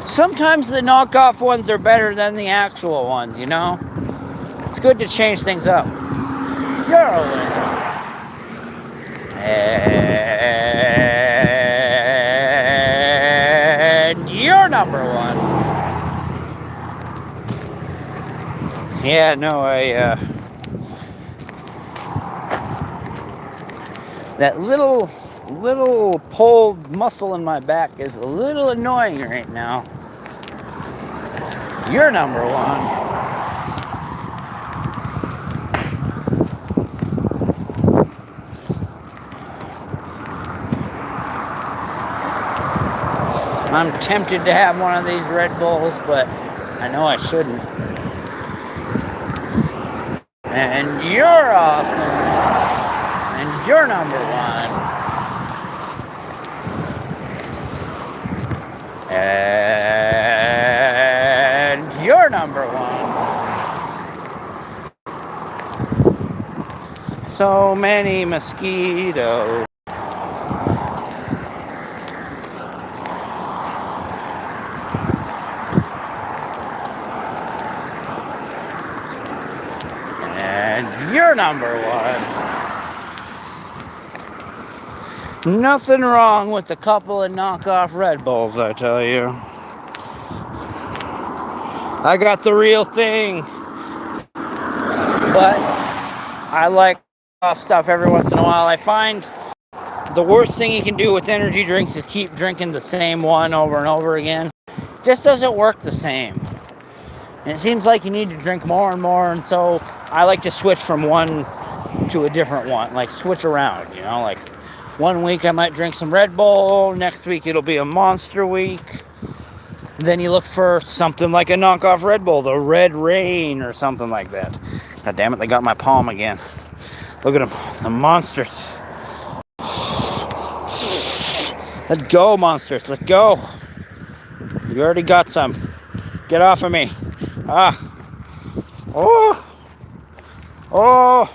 Sometimes the knockoff ones are better than the actual ones, you know? It's good to change things up. You're a winner. And you're number one. Yeah, no, that little pulled muscle in my back is a little annoying right now. You're number one. I'm tempted to have one of these Red Bulls, but I know I shouldn't. And you're awesome. And you're number one. And you're number one. So many mosquitoes. And you're number one. Nothing wrong with a couple of knockoff Red Bulls, I tell you. I got the real thing. But I like off stuff every once in a while. I find the worst thing you can do with energy drinks is keep drinking the same one over and over again. It just doesn't work the same. And it seems like you need to drink more and more, and so I like to switch from one to a different one, like switch around, you know, like one week I might drink some Red Bull, next week it'll be a Monster week. Then you look for something like a knockoff Red Bull, the Red Rain or something like that. God damn it, they got my palm again. Look at them, the monsters. Let go, monsters, let go. You already got some. Get off of me. Ah. Oh. Oh.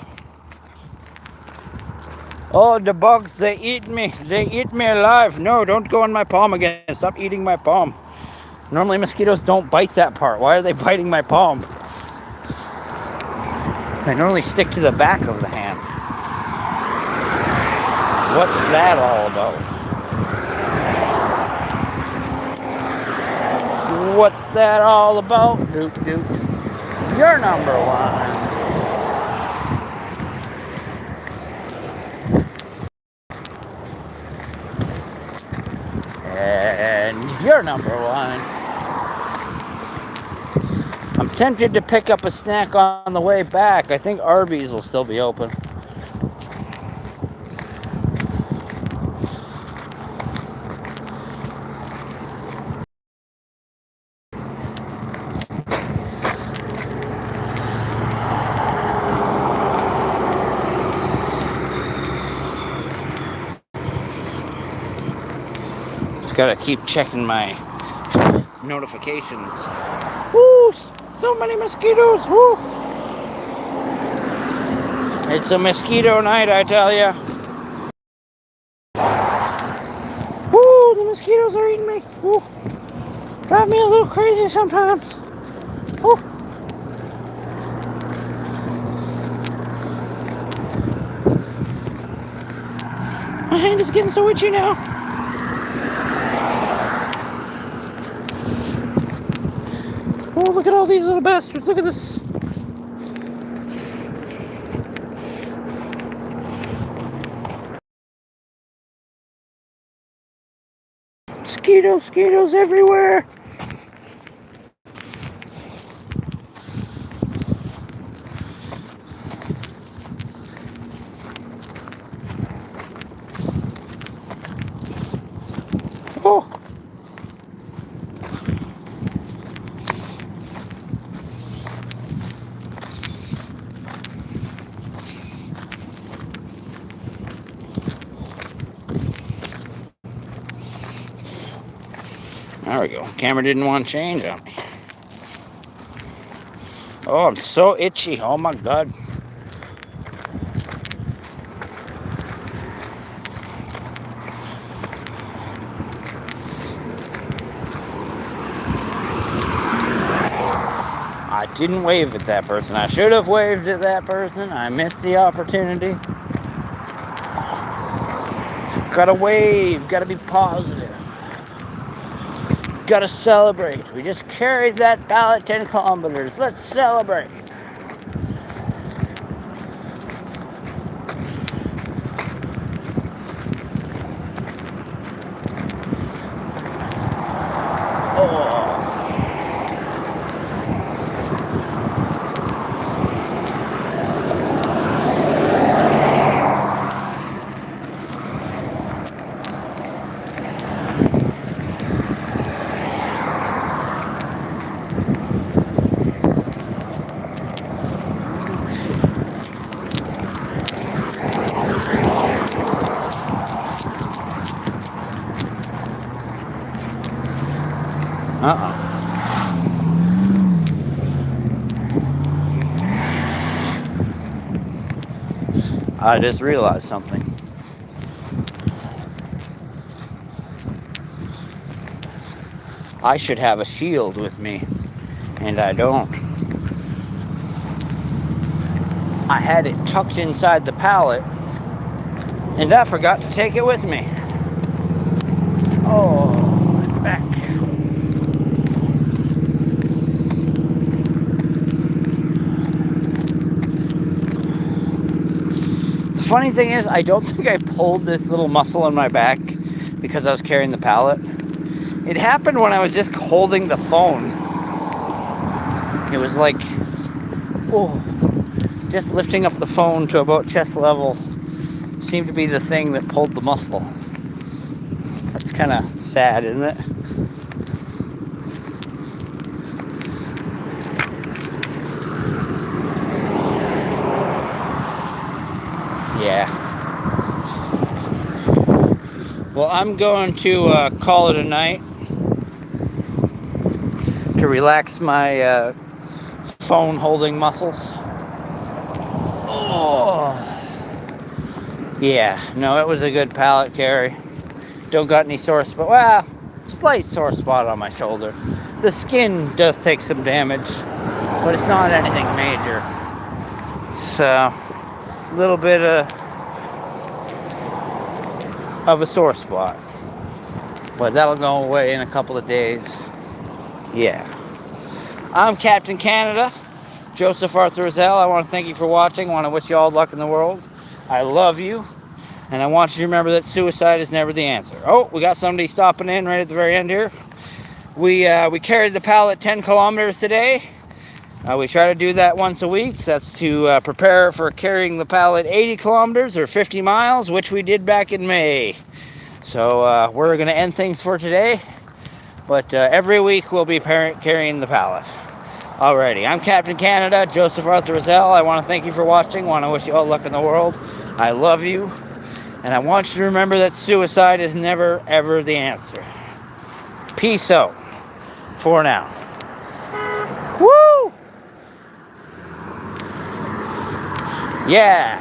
Oh, the bugs, they eat me. They eat me alive. No, don't go on my palm again. Stop eating my palm. Normally mosquitoes don't bite that part. Why are they biting my palm? They normally stick to the back of the hand. What's that all about? What's that all about? Doot doot. You're number one. And you're number one. I'm tempted to pick up a snack on the way back. I think Arby's will still be open. Just gotta keep checking my notifications. Woo! So many mosquitoes! Woo! It's a mosquito night, I tell ya. Woo! The mosquitoes are eating me. Woo! Drive me a little crazy sometimes. Woo! My hand is getting so itchy now. Oh, look at all these little bastards. Look at this. Mosquitoes everywhere. Oh. There we go. Camera didn't want to change on me. Oh, I'm so itchy. Oh my God. I didn't wave at that person. I should have waved at that person. I missed the opportunity. Gotta wave. Gotta be positive. Gotta celebrate. We just carried that pallet 10 kilometers. Let's celebrate. I just realized something. I should have a shield with me, and I don't. I had it tucked inside the pallet, and I forgot to take it with me. Oh, it's back. The funny thing is, I don't think I pulled this little muscle in my back because I was carrying the pallet. It happened when I was just holding the phone. It was like, oh, just lifting up the phone to about chest level seemed to be the thing that pulled the muscle. That's kind of sad, isn't it? Yeah. Well, I'm going to call it a night to relax my phone holding muscles. Oh. Yeah, no, it was a good pallet carry. Don't got any sore spot. Well, slight sore spot on my shoulder. The skin does take some damage, but it's not anything major. So, a little bit of a sore spot, but that'll go away in a couple of days. Yeah. I'm Captain Canada, Joseph Arthur Rizal. I want to thank you for watching. I want to wish you all luck in the world. I love you, and I want you to remember that suicide is never the answer. Oh, we got somebody stopping in right at the very end here. We carried the pallet 10 kilometers today. We try to do that once a week. That's to prepare for carrying the pallet 80 kilometers or 50 miles, which we did back in May. So we're going to end things for today, but every week we'll be carrying the pallet. Alrighty, I'm Captain Canada, Joseph Arthur Rizal. I want to thank you for watching. I want to wish you all luck in the world. I love you, and I want you to remember that suicide is never, ever the answer. Peace out for now. Woo! Yeah.